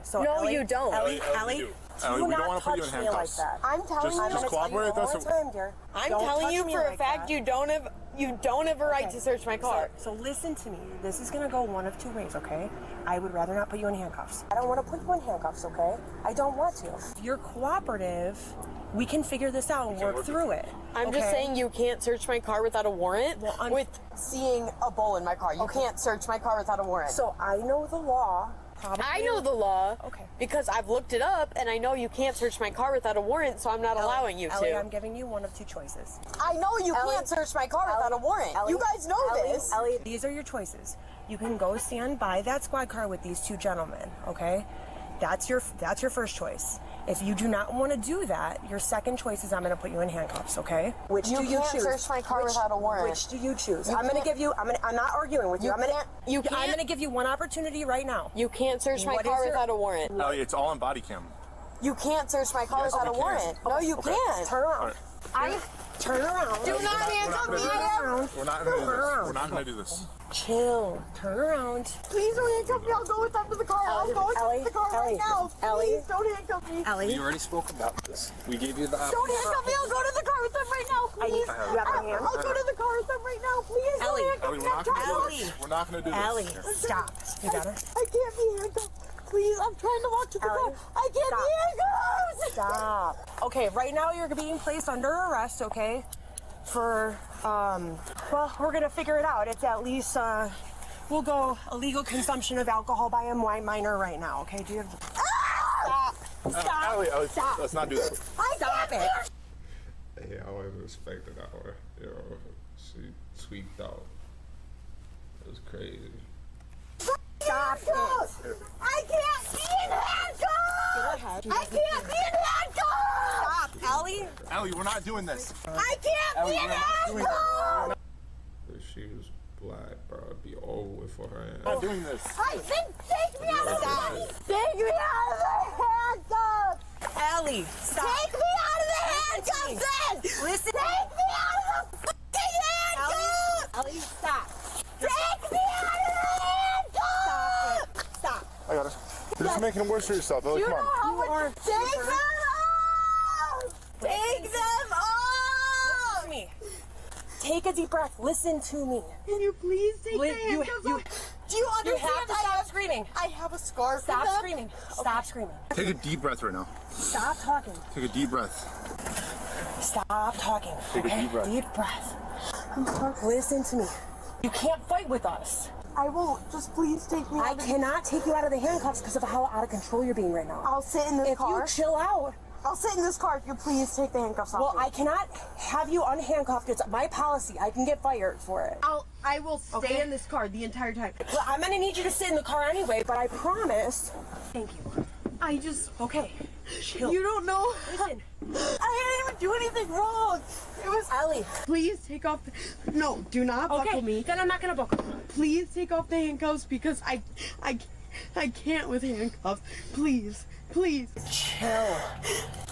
So No, Ellie, you don't. Ellie, Ellie, do we don't not want to put you in touch me like handcuffs. that. I'm telling you. Just cooperate with us. I'm Don't telling touch you me for a like fact that. you don't have a right to search my car. So listen to me. This is gonna go one of two ways, okay? I would rather not put you in handcuffs. I don't want to put you in handcuffs, okay? I don't want to. If you're cooperative, we can figure this out and work through it. I'm just saying you can't search my car without a warrant with seeing a bowl in my car. You can't search my car without a warrant. So I know the law. Probably. I know the law Okay. because I've looked it up, and I know you can't search my car without a warrant, so I'm not allowing you Ellie, to. I'm giving you one of two choices. I know you Ellie, can't search my car without a warrant. Ellie, You guys know Ellie, this. Ellie, these are your choices. You can go stand by that squad car with these two gentlemen, okay? That's your first choice. If you do not want to do that, your second choice is I'm going to put you in handcuffs, okay? Which You do you can't choose? search my car without a warrant. Which do you choose? You I'm going to can't- give you. I'm not arguing with you. You I'm going can't- you to. I'm can't- going to give you one opportunity right now. You can't search my What car is your- without a warrant. Ellie, it's all on body cam. You can't search my car Yes, without a we can. warrant. No, you Okay. can't. Turn around. All right. Turn around. Do not handcuff me. We're not gonna do this. We're not gonna do this. Chill. Turn around. Please don't handcuff me. I'll go with them to the car. I'll go with them to the car right now. Please don't handcuff me. Ellie. We already spoke about this. We gave you the option. Don't handcuff me. I'll go to the car with them right now. Please. I'll go to the car with them right now. Please Ellie. don't handcuff me. We're not gonna do this. Ellie, stop. You got her? I can't be handcuffed. Please, I'm trying to walk to the car. I can't be handcuffed. Stop. Okay, right now you're being placed under arrest, okay? For, well, we're gonna figure it out. It's at least, we'll go illegal consumption of alcohol by a minor right now, okay? Do you have... Stop. Ellie, Stop. let's not do that. Stop it. Yeah, I wasn't expecting that one. You know, she tweaked out. It was crazy. Stop it. I can't be in handcuffs. Go ahead. I can't be in handcuffs. Stop, Ellie. Ellie, we're not doing this. I can't be in handcuffs. If she was black, bro, it'd be over with for her. We're not doing this. I said, take me out of the Take me out of the handcuffs. Ellie, stop. Take me out of the handcuffs, then. Listen. Take me out of the fucking handcuffs. Ellie, stop. Take me out of the handcuffs. Stop. I got it. You're just making it worse for yourself, Ellie. You Come know on. how much. Take them off. Take them off. Listen to me. Take a deep breath. Listen to me. Can you please take the handcuffs off? Do you understand? You have to stop screaming. I have a scar. Stop screaming. Stop screaming. Take a deep breath right now. Stop talking. Take a deep breath. Stop talking. Take a okay? deep breath. Deep breath. Listen to me. You can't fight with us. I won't. Just please take me out. I cannot take you out of the handcuffs because of how out of control you're being right now. I'll sit in this car. If you chill out. I'll sit in this car if you please take the handcuffs off. Well, I cannot have you unhandcuffed. It's my policy. I can get fired for it. I will stay in this car the entire time. Well, I'm gonna need you to sit in the car anyway, but I promise. Thank you. I just Okay. Chill. You don't know. Listen. I didn't even do anything wrong. It was Ellie. Please take off. No, do not buckle me. Then I'm not gonna buckle. Please take off the handcuffs because I can't with handcuffs. Please. Please. Chill.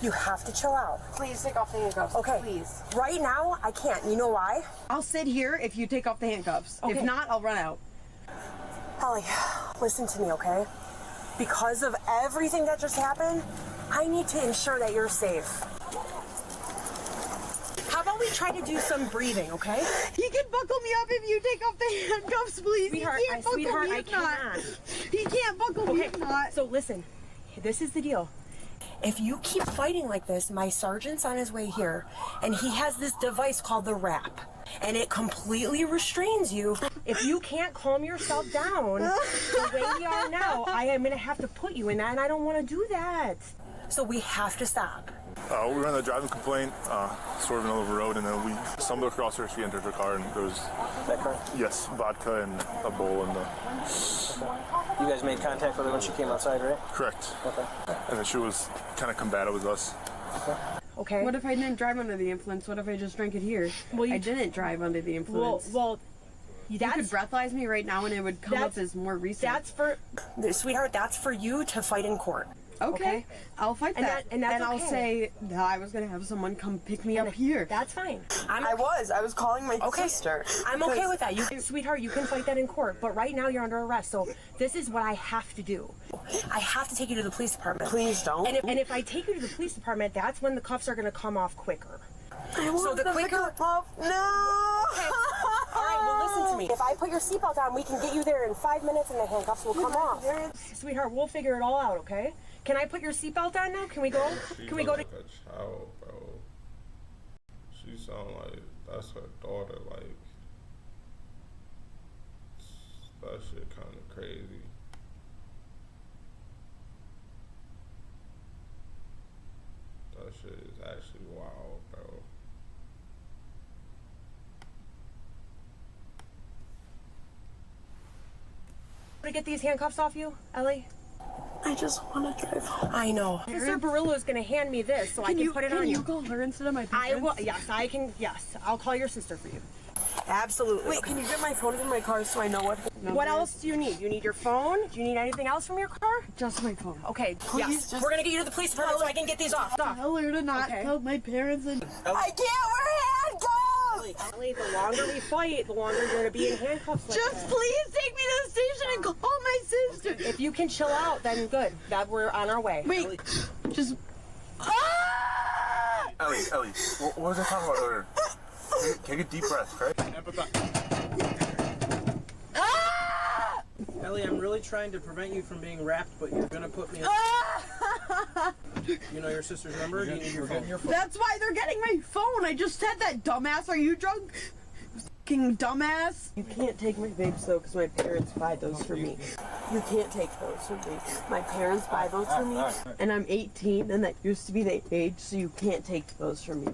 You have to chill out. Please take off the handcuffs. Okay. Please. Right now, I can't. You know why? I'll sit here if you take off the handcuffs. Okay. If not, I'll run out. Ellie, listen to me, okay? Because of everything that just happened, I need to ensure that you're safe. How about we try to do some breathing, okay? He can buckle me up if you take off the handcuffs, please. Sweetheart, he can't buckle me I if not. cannot. He can't buckle me if not. So listen, this is the deal. If you keep fighting like this, my sergeant's on his way here, and he has this device called the wrap, and it completely restrains you. If you can't calm yourself down the way we are now, I am going to have to put you in that, and I don't want to do that. So we have to stop. We were on the driving complaint, swerving over the road, and then we stumbled across her. She entered her car, and there was yes, vodka and a bowl in the. You guys made contact with her when she came outside, right? Correct. Okay. And then she was kind of combative with us. Okay. What if I didn't drive under the influence? What if I just drank it here? Well, I didn't drive under the influence. You could breathalyze me right now and it would come up as more recent. That's for, sweetheart, that's for you to fight in court. Okay. I'll fight that. And that's I'll okay. say that I was going to have someone come pick me up here. That's fine. I was calling my sister. I'm okay with that. Sweetheart, you can fight that in court, but right now you're under arrest, so this is what I have to do. I have to take you to the police department. Please don't. And if I take you to the police department, that's when the cuffs are going to come off quicker. I want so the them to quicker. come off. No. Okay. All right, well, listen to me. If I put your seatbelt on, we can get you there in 5 minutes and the handcuffs will come off. Sweetheart, we'll figure it all out, okay? Can I put your seatbelt on now? Can we go? Can we go to... Like a child, bro. She sound like that's her daughter. Like that shit kind of crazy. That shit is actually wild, bro. to get these handcuffs off you, Ellie? I just want to drive home. I know. Sister Barillo is going to hand me this so I can put it on you. Can you call her instead of my parents? I will. Yes, I can. Yes, I'll call your sister for you. Absolutely. Wait, can you get my phone from my car so I know what number? What else do you need? You need your phone? Do you need anything else from your car? Just my phone. Okay, Please, yes. just We're going to get you to the police department so I can get these off. Tell her to not tell my parents and... I can't wear Ellie, the longer we fight, the longer you're gonna be in handcuffs. Like Just please take me to the station and call my sister. If you can chill out, then good. That we're on our way. Wait, just. Ellie, what was I talking about earlier? Take a deep breath, okay? Ellie, I'm really trying to prevent you from being wrapped, but you're gonna put me in... You know your sister's number? You need your phone. That's why they're getting my phone. I just said that, dumbass. Are you drunk? Fucking dumbass. You can't take my vapes though, because my parents buy those for me. You can't take those from me. My parents buy those for me, and I'm 18, and that used to be the age, so you can't take those from me.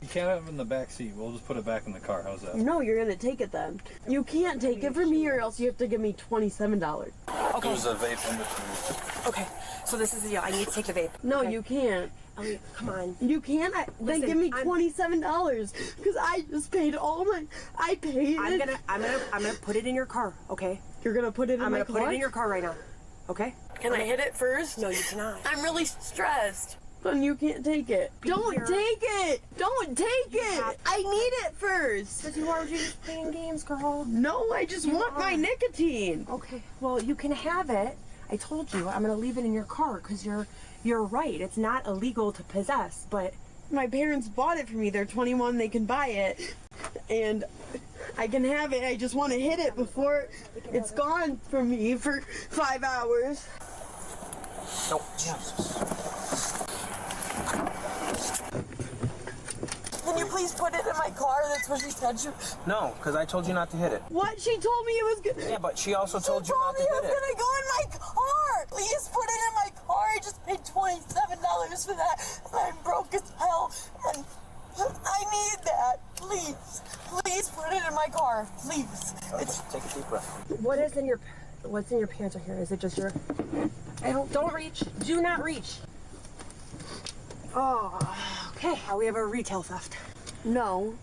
You can't have it in the back seat. We'll just put it back in the car. How's that? No, you're gonna take it then. You can't take it from me, or else you have to give me $27. Okay. There's a vape in between. Okay, so this is the deal. I need to take the vape. No, you can't. Ellie, come on. You can't? Then give me $27, because I just paid all my. I paid. I'm gonna put it in your car. Okay. You're gonna put it in my car? I'm gonna put it in your car right now. Okay. Can I hit it first? No, you cannot. I'm really stressed. Then you can't take it. Don't take it. Don't take it. I need it first. Because you are just playing games, girl. No, I just want my nicotine. Okay. Well, you can have it. I told you I'm gonna leave it in your car because you're right. It's not illegal to possess, but my parents bought it for me. They're 21. They can buy it, and I can have it. I just want to hit it before it's gone from me for 5 hours. No, Jesus. Can you please put it in my car? That's what she said. No, because I told you not to hit it. What? She told me it was good. Yeah, but she also told you not to hit it. She told me it was gonna go in my car. Please put it in my car. I just paid $27 for that, and I'm broke as hell, and I need that. Please, please put it in my car. Please. Okay, take a deep breath. What's in your pants right here? Is it just your? Don't reach. Do not reach. Oh, okay. We have a retail theft. No.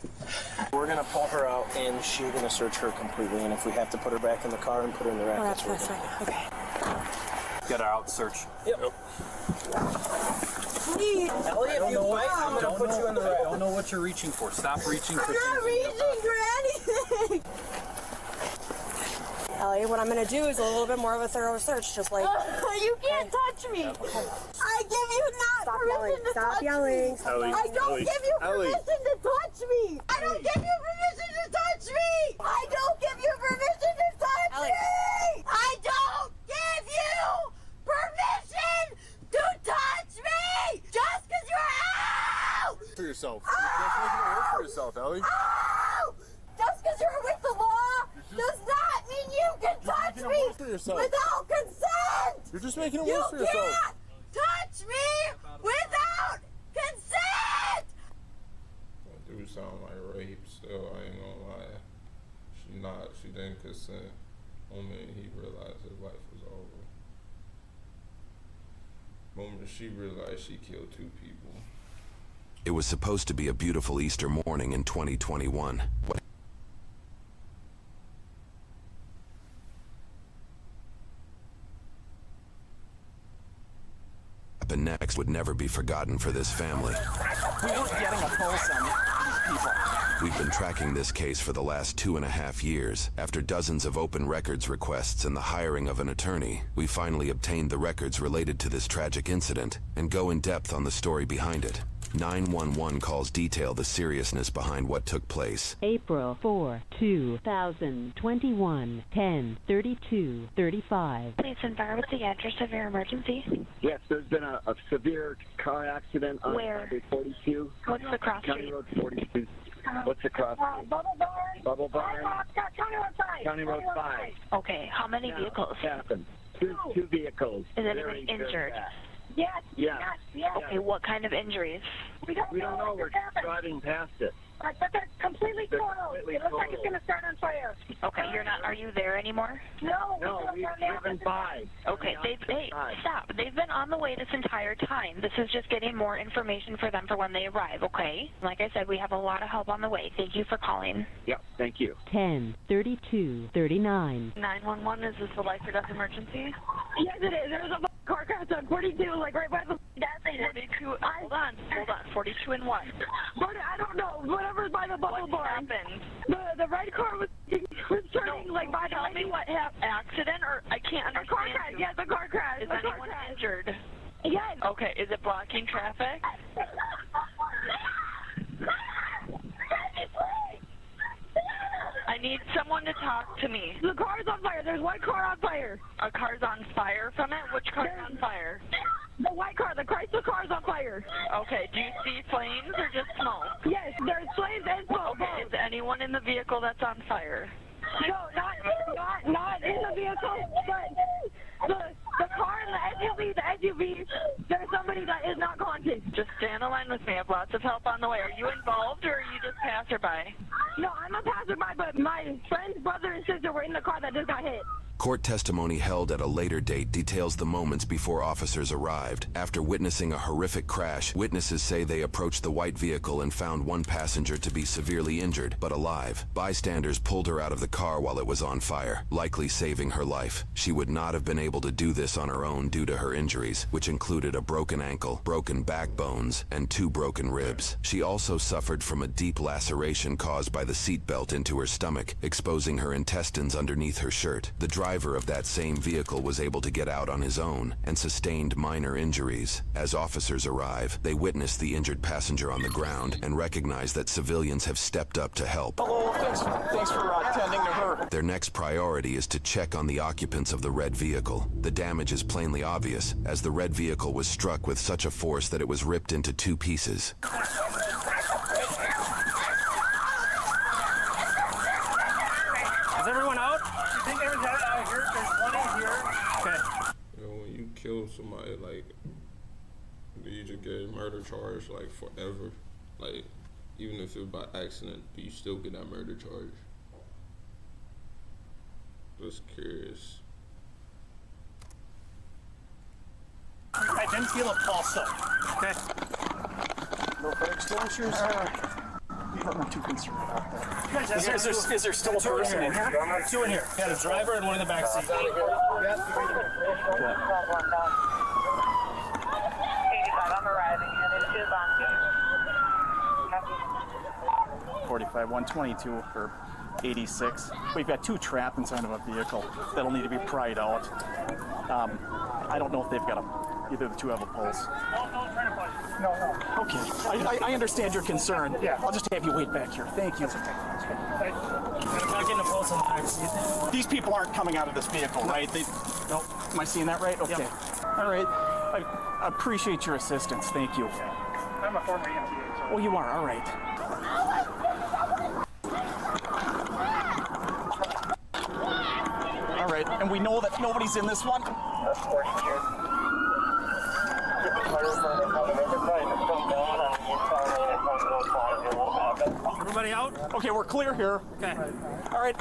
We're gonna pull her out, and she's gonna search her completely. And if we have to put her back in the car and put her in the rack, that's fine. Okay. Get her out, search. Yep. Please. Ellie, if you fight, I'm gonna put you in the rack. I don't know what you're reaching for. Stop reaching for I'm not reaching for anything. Ellie, what I'm gonna do is a little bit more of a thorough search, just like. You can't touch me. I give you permission to touch me. Yelling. I don't give you permission to touch me. I don't give you permission to touch me. I don't give you permission to touch me. I don't give you permission to touch me. Just because you're out. For yourself. You're just making it work for yourself, Ellie. Ow! Just because you're with the law does not mean you can touch me without consent. You're just making it worse for yourself. You can't touch me without consent. That do sound like rape still, I ain't gonna lie. She didn't consent. Moment he realized his life was over. Moment she realized she killed 2 people. It was supposed to be a beautiful Easter morning in 2021. What happened next would never be forgotten for this family. We weren't getting a pulse on these people. We've been tracking this case for the last 2.5 years. After dozens of open records requests and the hiring of an attorney, we finally obtained the records related to this tragic incident and go in depth on the story behind it. 911 calls detail the seriousness behind what took place. April 4, 2021, 10:32:35. Please confirm with the address of your emergency. Yes, there's been a severe car accident on Where? Highway 42. What's the cross County street? Road 42. What's the cross street? Bubble Barn. Bubble Barn. County Road 5. County Road 5. Okay, how many vehicles? Happened. Two vehicles. Is Very, anyone very injured? bad. Yes. Yeah. Yes. Okay, what kind of injuries? We don't know. We're driving past it. But they're completely total. It looks like it's going to start on fire. Okay, are you there anymore? No, we've driven by. Okay, stop. They've been on the way this entire time. This is just getting more information for them for when they arrive, okay? Like I said, we have a lot of help on the way. Thank you for calling. Yep, thank you. 10:32:39. 911, is this a life or death emergency? Yes, it is. There's a car crash on 42, like right by the gas station. 42, hold on. 42 and what? But I don't know. Whatever's by the a bubble What barn. happened? The red car was turning like by the Tell me what happened. Accident or I can't understand. A car crash. Yes, a car crash. Is a car anyone crash. injured? Yes. Okay, is it blocking traffic? I need someone to talk to me. The car's on fire. There's one car on fire. A car's on fire from it? Which car's on fire? The white car, the Chrysler car's on fire. Okay, do you see flames or just smoke? Yes, there's flames and smoke. Okay, is anyone in the vehicle that's on fire? No, not in the vehicle, but the car and the SUV, there's somebody that is not conscious. Just stay on the line with me. I have lots of help on the way. Are you involved or are you just passerby? No, I'm a passerby, but my friend's brother and sister were in the car that just got hit. Court testimony held at a later date details the moments before officers arrived. After witnessing a horrific crash, witnesses say they approached the white vehicle and found one passenger to be severely injured, but alive. Bystanders pulled her out of the car while it was on fire, likely saving her life. She would not have been able to do this on her own due to her injuries, which included a broken ankle, broken backbones, and 2 broken ribs. She also suffered from a deep laceration caused by the seatbelt into her stomach, exposing her intestines underneath her shirt. The driver of that same vehicle was able to get out on his own and sustained minor injuries. As officers arrive, they witness the injured passenger on the ground and recognize that civilians have stepped up to help. Hello, thanks for attending to her. Their next priority is to check on the occupants of the red vehicle. The damage is plainly obvious, as the red vehicle was struck with such a force that it was ripped into 2 pieces. Is everyone out? You think everyone's out here? There's one in here. Okay. You know, when you kill somebody, like, do you just get a murder charge, like, forever? Like, even if it's by accident, do you still get that murder charge? Just curious. I didn't feel a pulse though. Okay. No fire extinguishers? I'm not too concerned about that. Is there still a person in here? 2 in here. Got a driver and one in the back seat. 85 I'm arriving, and it is on 45, 122 for 86. We've got 2 trapped inside of a vehicle that'll need to be pried out. I don't know if they've got either the 2 have a pulse. No. Okay. I understand your concern. Yeah. I'll just have you wait back here. Thank you. I'm not getting a pulse on the back seat. These people aren't coming out of this vehicle, right? Nope. Am I seeing that right? Okay. Yep. All right. I appreciate your assistance. Thank you. I'm a former EMTA. Oh, you are? All right. All right. And we know that nobody's in this one? Of course, everybody out? Okay, we're clear here. Okay. All right.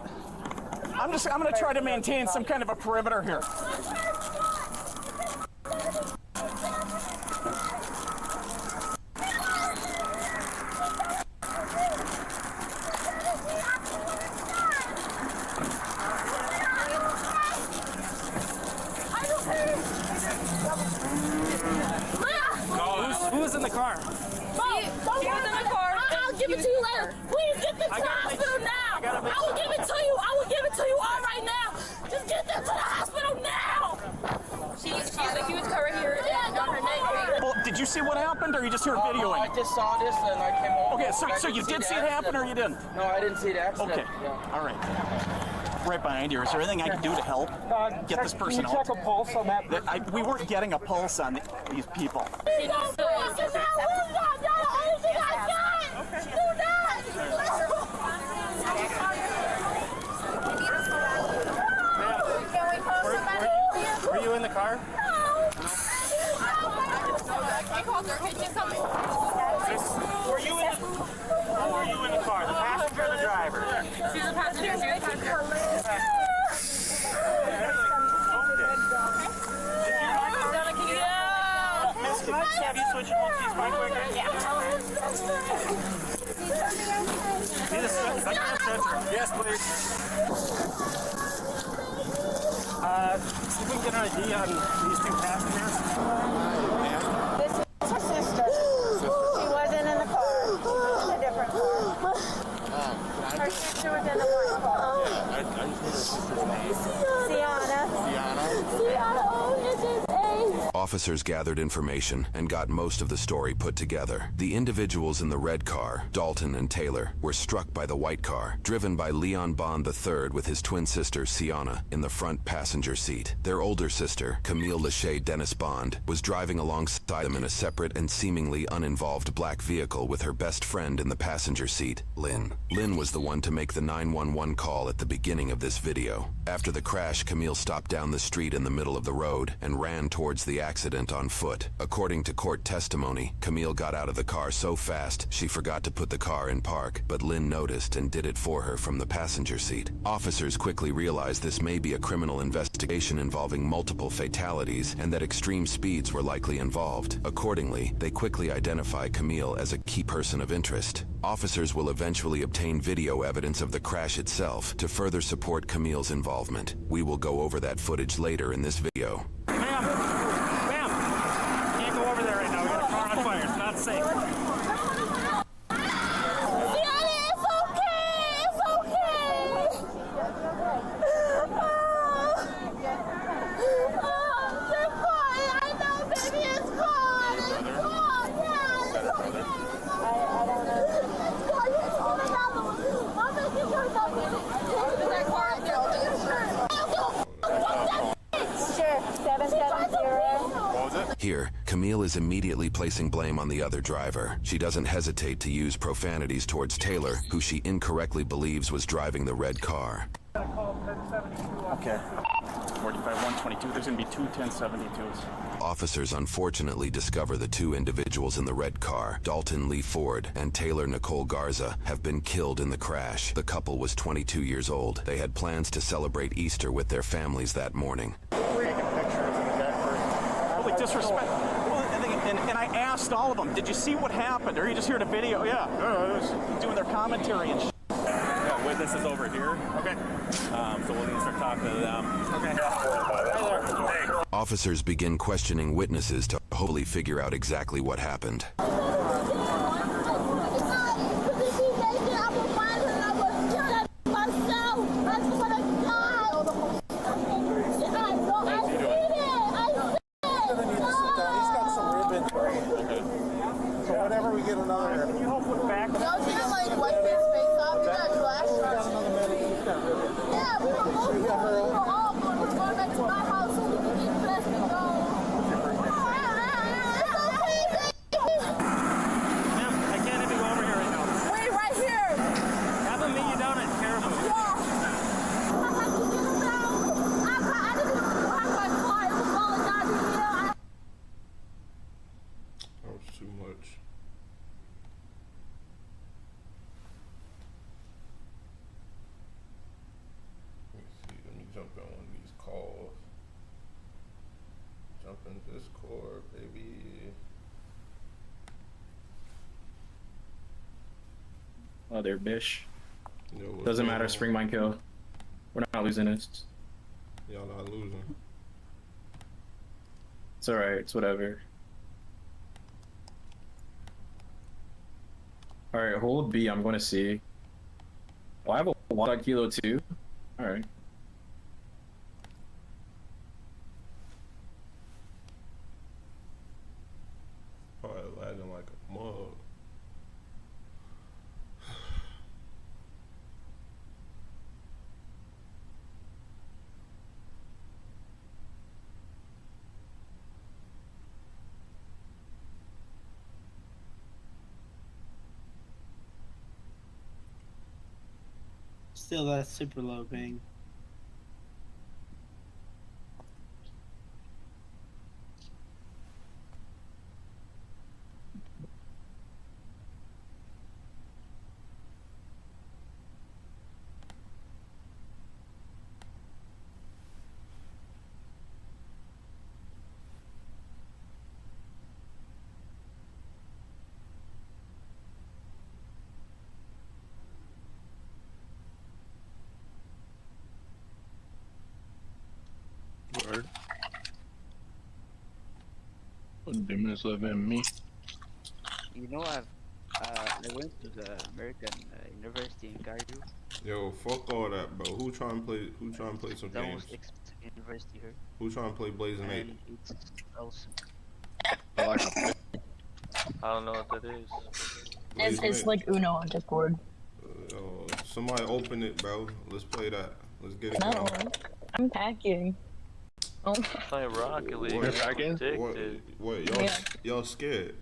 I'm going to try to maintain some kind of a perimeter here. Who's in the car? He was in the car. I'll give it to you later. Please get them to the hospital now. I will give it to you. I will give it to you all right now. Just get them to the hospital now. She's a huge car right here. Well, did you see what happened, or you just heard videoing? I just saw this and I came over. Okay, so you did see it happen, or you didn't? No, I didn't see the accident. Okay, all right. Right behind you. Is there anything I can do to help get this person out? Can you check a pulse on that? We weren't getting a pulse on these people. This is the only thing I got. Do Were you in the car? Were you in the car? The passenger or the driver? She's a passenger. She's a passenger. Miss, can I just have you switch your whole keys right quick? Need a stretcher? Yes, please. See if we can get an ID on these 2 passengers. This is her sister. She wasn't in the car. She was in a different car. Officers gathered information and got most of the story put together. The individuals in the red car, Dalton and Taylor, were struck by the white car, driven by Leon Bond III with his twin sister, Sienna, in the front passenger seat. Their older sister, Camille Lachey Dennis Bond, was driving alongside them in a separate and seemingly uninvolved black vehicle with her best friend in the passenger seat, Lynn. Lynn was the one to make the 911 call at the beginning of this video. After the crash, Camille stopped down the street in the middle of the road and ran towards the accident on foot. According to court testimony, Camille got out of the car so fast she forgot to put the car in park, but Lynn noticed and did it for her from the passenger seat. Officers quickly realized this may be a criminal investigation involving multiple fatalities and that extreme speeds were likely involved. Accordingly, they quickly identify Camille as a key person of interest. Officers will eventually obtain video evidence of the crash itself to further support Camille's involvement. We will go over that footage later in this video. Ma'am! Ma'am! Can't go over there right now. We got a car on fire. It's not safe. Here, Camille is immediately placing blame on the other driver. She doesn't hesitate to use profanities towards Taylor, who she incorrectly believes was driving the red car. Okay. 45-122. There's going to be two 1072s. Officers unfortunately discover the two individuals in the red car, Dalton Lee Ford and Taylor Nicole Garza, have been killed in the crash. The couple was 22 years old. They had plans to celebrate Easter with their families that morning. Really disrespect. Well, and I asked all of them, did you see what happened? Or are you just here to video? Yeah, I was doing their commentary and shit. Got witnesses over here. Okay. So we're going to start talking to them. Okay. Hi there. Officers begin questioning witnesses to hopefully figure out exactly what happened. Discord, baby. Oh, they're bish. Yo, doesn't matter, spring mine kill. We're not losing this. Y'all not losing. It's alright, it's whatever. Alright, hold B, I'm going to C. Oh, I have a 1 kilo too? Alright. Probably lagging like a mug. Still, that's super low ping. Word. 2 minutes left in me. You know, I went to the American University in Cardio. Yo, fuck all that, bro. Who trying to play some games? university here. Who's trying to play Blazing 8? And it's awesome. I don't know what that is. It's like Uno on Discord. Yo, somebody open it, bro. Let's play that. Let's get it No, going. I'm packing. Oh. Play Rocket League. What? Yeah. Y'all scared?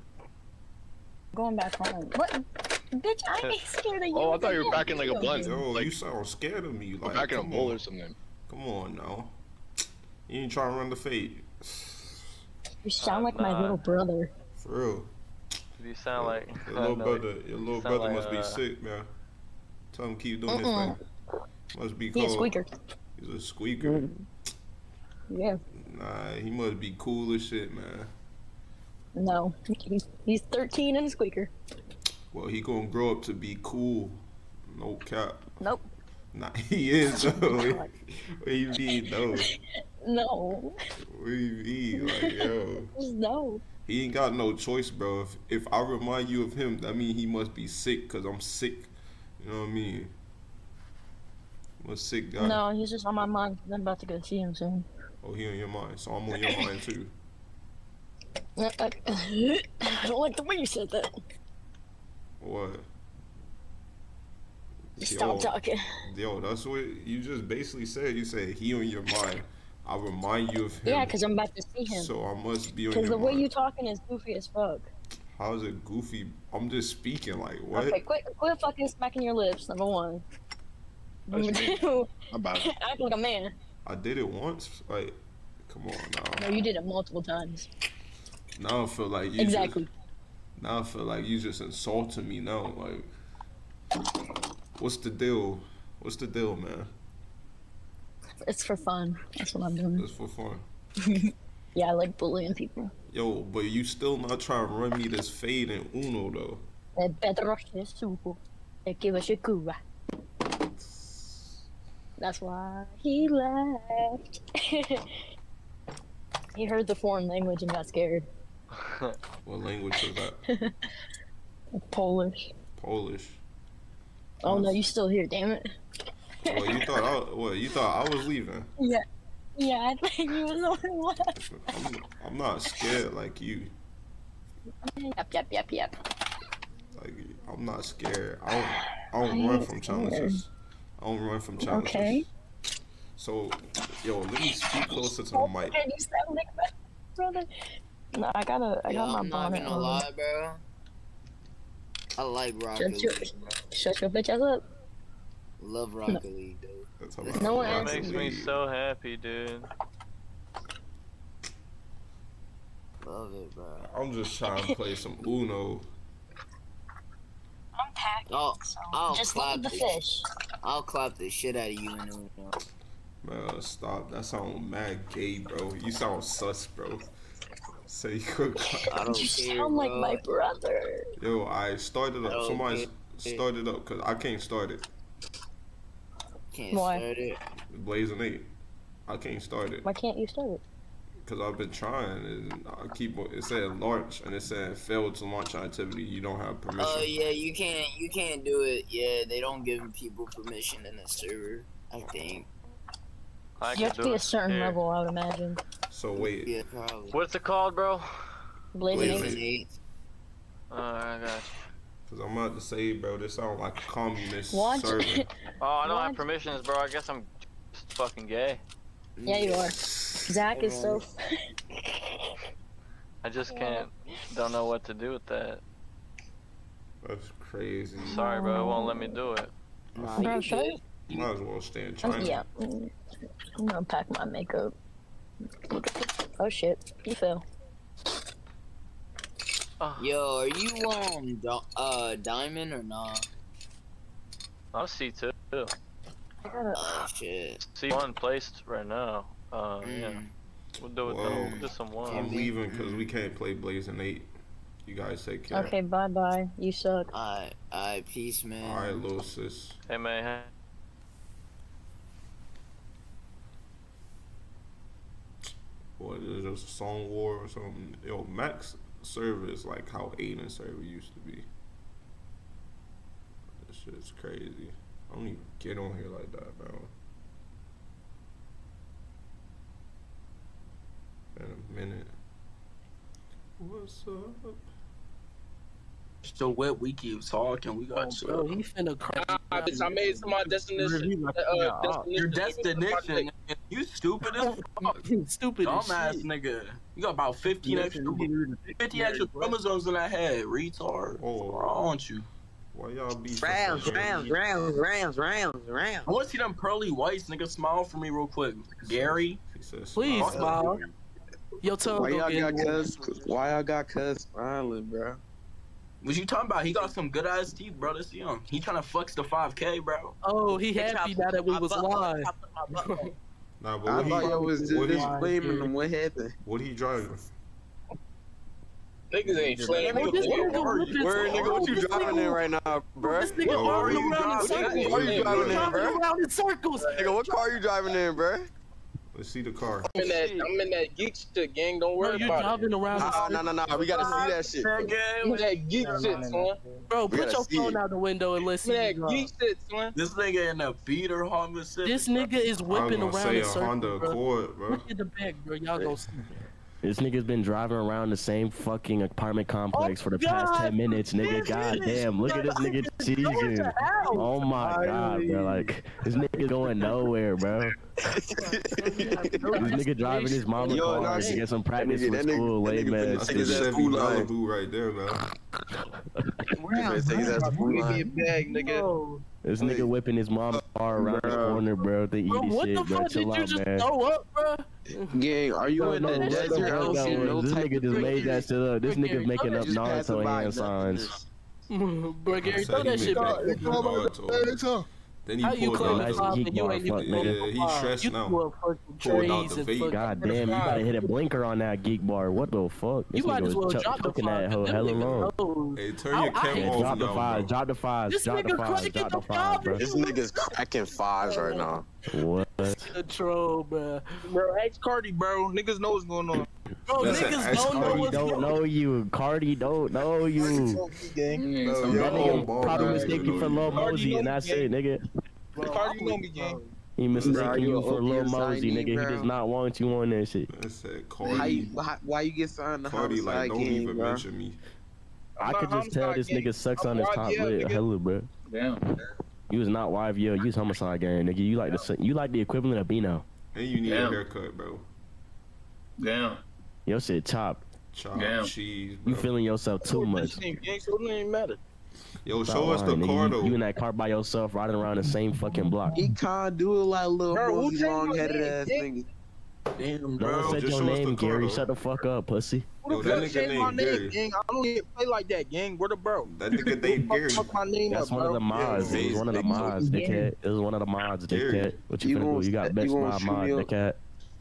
Going back home. What? Bitch, I ain't scared of you. Oh, I thought you were packing like a blunt. Yo, you sound scared of me. Like, packing a come bowl on. or something. Come on now. You ain't trying to run the fade. You sound like my little brother. For real. You sound like Your little brother must be sick, man. Tell him keep doing his thing. Must be cold. He's a squeaker. He's a squeaker. Yeah. Nah, he must be cool as shit, man. No, he's 13 and a squeaker. Well, he gonna grow up to be cool. No cap. Nope. Nah, he is though. What do you mean, though? No. What do you mean, like, yo? No. He ain't got no choice, bro. If I remind you of him, that mean he must be sick, cause I'm sick. You know what I mean? I'm a sick guy. No, he's just on my mind. I'm about to go see him soon. Oh, he on your mind, so I'm on your mind too. I don't like the way you said that. What? Stop talking. Yo, that's what you just basically said. You said he on your mind. I remind you of him. Yeah, because I'm about to see him. So I must be on your Because the mind. way you talking is goofy as fuck. How is it goofy? I'm just speaking like what? Okay, quit fucking smacking your lips, number one. Number two, act like a man. I did it once. Like, come on now. No, you did it multiple times. Now I feel like you Exactly. Now I feel like you just insulting me now. Like, what's the deal? What's the deal, man? It's for fun. That's what I'm doing. It's for fun. Yeah, I like bullying people. Yo, but you still not trying to run me this fade in Uno though. That's why he left. He heard the foreign language and got scared. What language is that? Polish. Polish. Oh no, you still here, damn it. Well, you thought I was leaving? Yeah. Yeah, I think you was the one left. I'm not scared like you. Yep. Like, I'm not scared. I don't run from challenges. I don't run from challenges. Okay. So, yo, let me speak closer to the mic. You sound like my brother. No, I got my I'm not bonnet gonna on. lie, bro. I like Rocket League. Shut your bitch ass up. Love Rocket League, dude. No one That answers makes me so happy, dude. Love it, bro. I'm just trying to play some Uno. I'm packing. I'll just clap leave the fish. I'll clap the shit out of you in Uno. Man, stop. That sound mad gay, bro. You sound sus, bro. Say you could. You sound like my brother. Yo, I started up. I don't Somebody get it. started up because I can't start it. Can't Why? start it. Blazing 8. I can't start it Why can't you start it? because I've been trying and I keep. It said launch and it said failed to launch activity. You don't have permission. Oh yeah, you can't do it. Yeah, they don't give people permission in the server, I think. You have to be a certain level, I would imagine. So wait. Yeah, probably. What's it called, bro? Blazing 8. I got you. Cause I'm about to say, bro, this sound like a communist What? server. Oh, I don't What? have permissions, bro. I guess I'm just fucking gay. Yeah, you are. Zach is so. I just can't. Don't know what to do with that. That's crazy. Sorry, bro. It won't let me do it. Bro, shut it. Might as well stay in China. Yeah. I'm gonna pack my makeup. Oh shit, you fell. Yo, are you Diamond or not? I'm C2. Oh shit. C1 placed right now. Yeah. We'll do it though. We'll do some one. I'm leaving because we can't play Blazing 8. You guys take care. Okay, bye bye. You suck. Alright, peace, man. Alright, little sis. Hey, man. What is it, a song war or something? Yo, Max server is like how Aiden server used to be. This shit's crazy. I don't even get on here like that, bro. been a minute. What's up? So what we keep talking, we got Bro, he finna cry. bitch, I made my destination. Your destination. You stupid as fuck. Stupid as Dumbass shit. nigga. You got about 50 extra chromosomes in that head, retard. What's wrong with you? Why y'all be Rounds. I want to see them pearly whites, nigga. Smile for me real quick. Gary. Please smile. Your tongue Why go y'all get got cuz? Why y'all got cuz smiling, bro? What you talking about? He got some good ass teeth, bro. Let's see him. He trying to flex the 5K, bro. Oh, he happy now that we was live. Nah, but I what thought he, y'all was what just he, blaming them. What happened? what he driving? Niggas ain't flaming. Where, nigga, what you driving in right now, bro? This nigga all around in circles. What are you driving in, bro? Around in circles. Nigga, what car you driving in, bro? Let's see the car. I'm in that geek shit, gang. Don't worry Bro, you about it. driving around. No. We gotta see that shit. I'm in that geek shit, son. Bro, We put gotta your see phone it. out the window and let's see. I'm in you that geek drive. shit, son. This nigga in a beater Honda Civic. This nigga is I whipping was gonna around say in a circles, Honda bro. Accord, bro. Look at the back, bro. Y'all go see. This nigga's been driving around the same fucking apartment complex for the past 10 minutes, nigga. God damn, look at this nigga cheating. Oh my god, bro. Like, this nigga going nowhere, bro. This nigga driving his mama's car to get some practice for school, late man. That's the Chevy Malibu right there, man. This nigga whipping his mom's car around the corner, bro. The Bro, ED what shit, the bro. fuck did Chill you out, just man. throw up, bro? Gang, are you in the What the desert? fuck I don't that see was? no This type nigga of just made that shit up. This nigga's making up Just nonsense passing by hand signs. Bro, Gary, throw that shit back. Then he How you pulled claim out it's the live geek and you bar, ain't fuck, even nigga. Yeah, he's stressed you now. do a fucking Pulled out trades the and vape. fucking. God damn, you gotta hit a blinker on that geek bar. What the fuck? This You might nigga as well was drop the chucking that five. hoe Them hella niggas long. knows. Hey, turn your camera Yeah, off drop the now, fives, bro. drop the fives, This drop the nigga fives, cracking drop the the fives, bro. This nigga's cracking fives right now. What? Control, bro. Bro, ask Cardi, bro. Niggas know what's going on. Bro, Listen, niggas don't know Cardi what's don't going know you. Cardi don't know you. Bro, That your whole nigga ball probably bag mistake don't you know for you. Lil Mosey, and that's it, nigga. Cardi know me, gang. He mistaken you you a for Lil OP Mosey, signee, nigga. He bro? does not want you on that shit. I said Why you get signed to Cardi like homicide don't gang, even bro? mention me. I could just tell this nigga sucks on his top lip, hella, bro. Damn. You was not YVO, you was homicide gang, nigga. You like the equivalent of Bino. And you need a haircut, bro. Damn. Your shit chopped. Chop cheese, bro. You feeling yourself too much. Gang, so it don't even matter. Yo, Stop show us the lying, nigga. car though. You in that car by yourself, riding around the same fucking block. He can't do it like little Bro, who Mosey, changed your long-headed name, ass gang? nigga. Damn, No one bro, said just your show us the name, car, Gary. though. Shut the fuck up, pussy. Who Yo, the that fuck nigga changed my named name, Gary. gang? I don't get play like that, gang. Where the bro? That nigga named Gary. Fuck my name That's up, one of bro. the mods. It was one of the mods, dickhead. It was one of the mods, dickhead. What you You finna won't- do? You got you best won't mod, shoot me up. dickhead.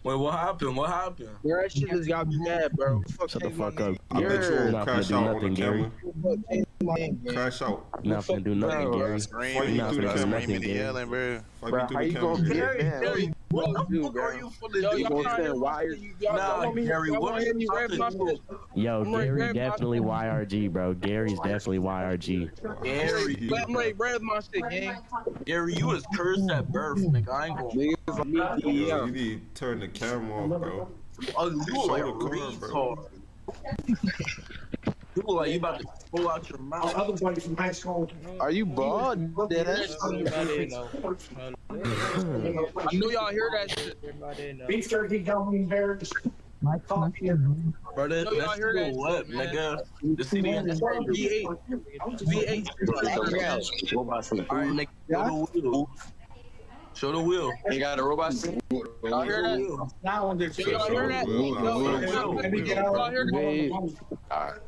Wait, what happened? What happened? Bro, that shit just got me mad, bro. Fuck Shut the changed my fuck up. name. I bet you You're will not crash finna do out on the nothing, Gary. camera. Fuck changed my name, gang. Crash out. You're not finna do nothing, Bro, Gary. You're Fight me not through the finna do camera. nothing, Gary. bro. Fight Bro, me through how the you gonna camera. get Gary, mad? Gary, what the do, fuck bro? are you for the You y'all gonna not send here wires? Nah, Gary, what is are you rapping my shit? Yo, I'm ready to Gary grab my definitely shit. YRG, bro. Gary's definitely YRG. Gary, I'm ready to grab my shit, gang. Gary, you was cursed at birth, nigga. I ain't gonna. Yo, you need to turn the camera off, bro. Oh, you Show like a the car, retard. bro. You look like you about to pull out your mouth. Everybody from high school. Are you bald? Deadass? I know y'all hear that shit. Beef jerky, gummy bears. My coffee. Bro, that's still what, nigga? The CD and V8. V8. Alright, nigga, show the wheel. Show the wheel. You got a robot? Y'all hear that? Now on this. Y'all hear that? Let me get out. Y'all hear that? Alright.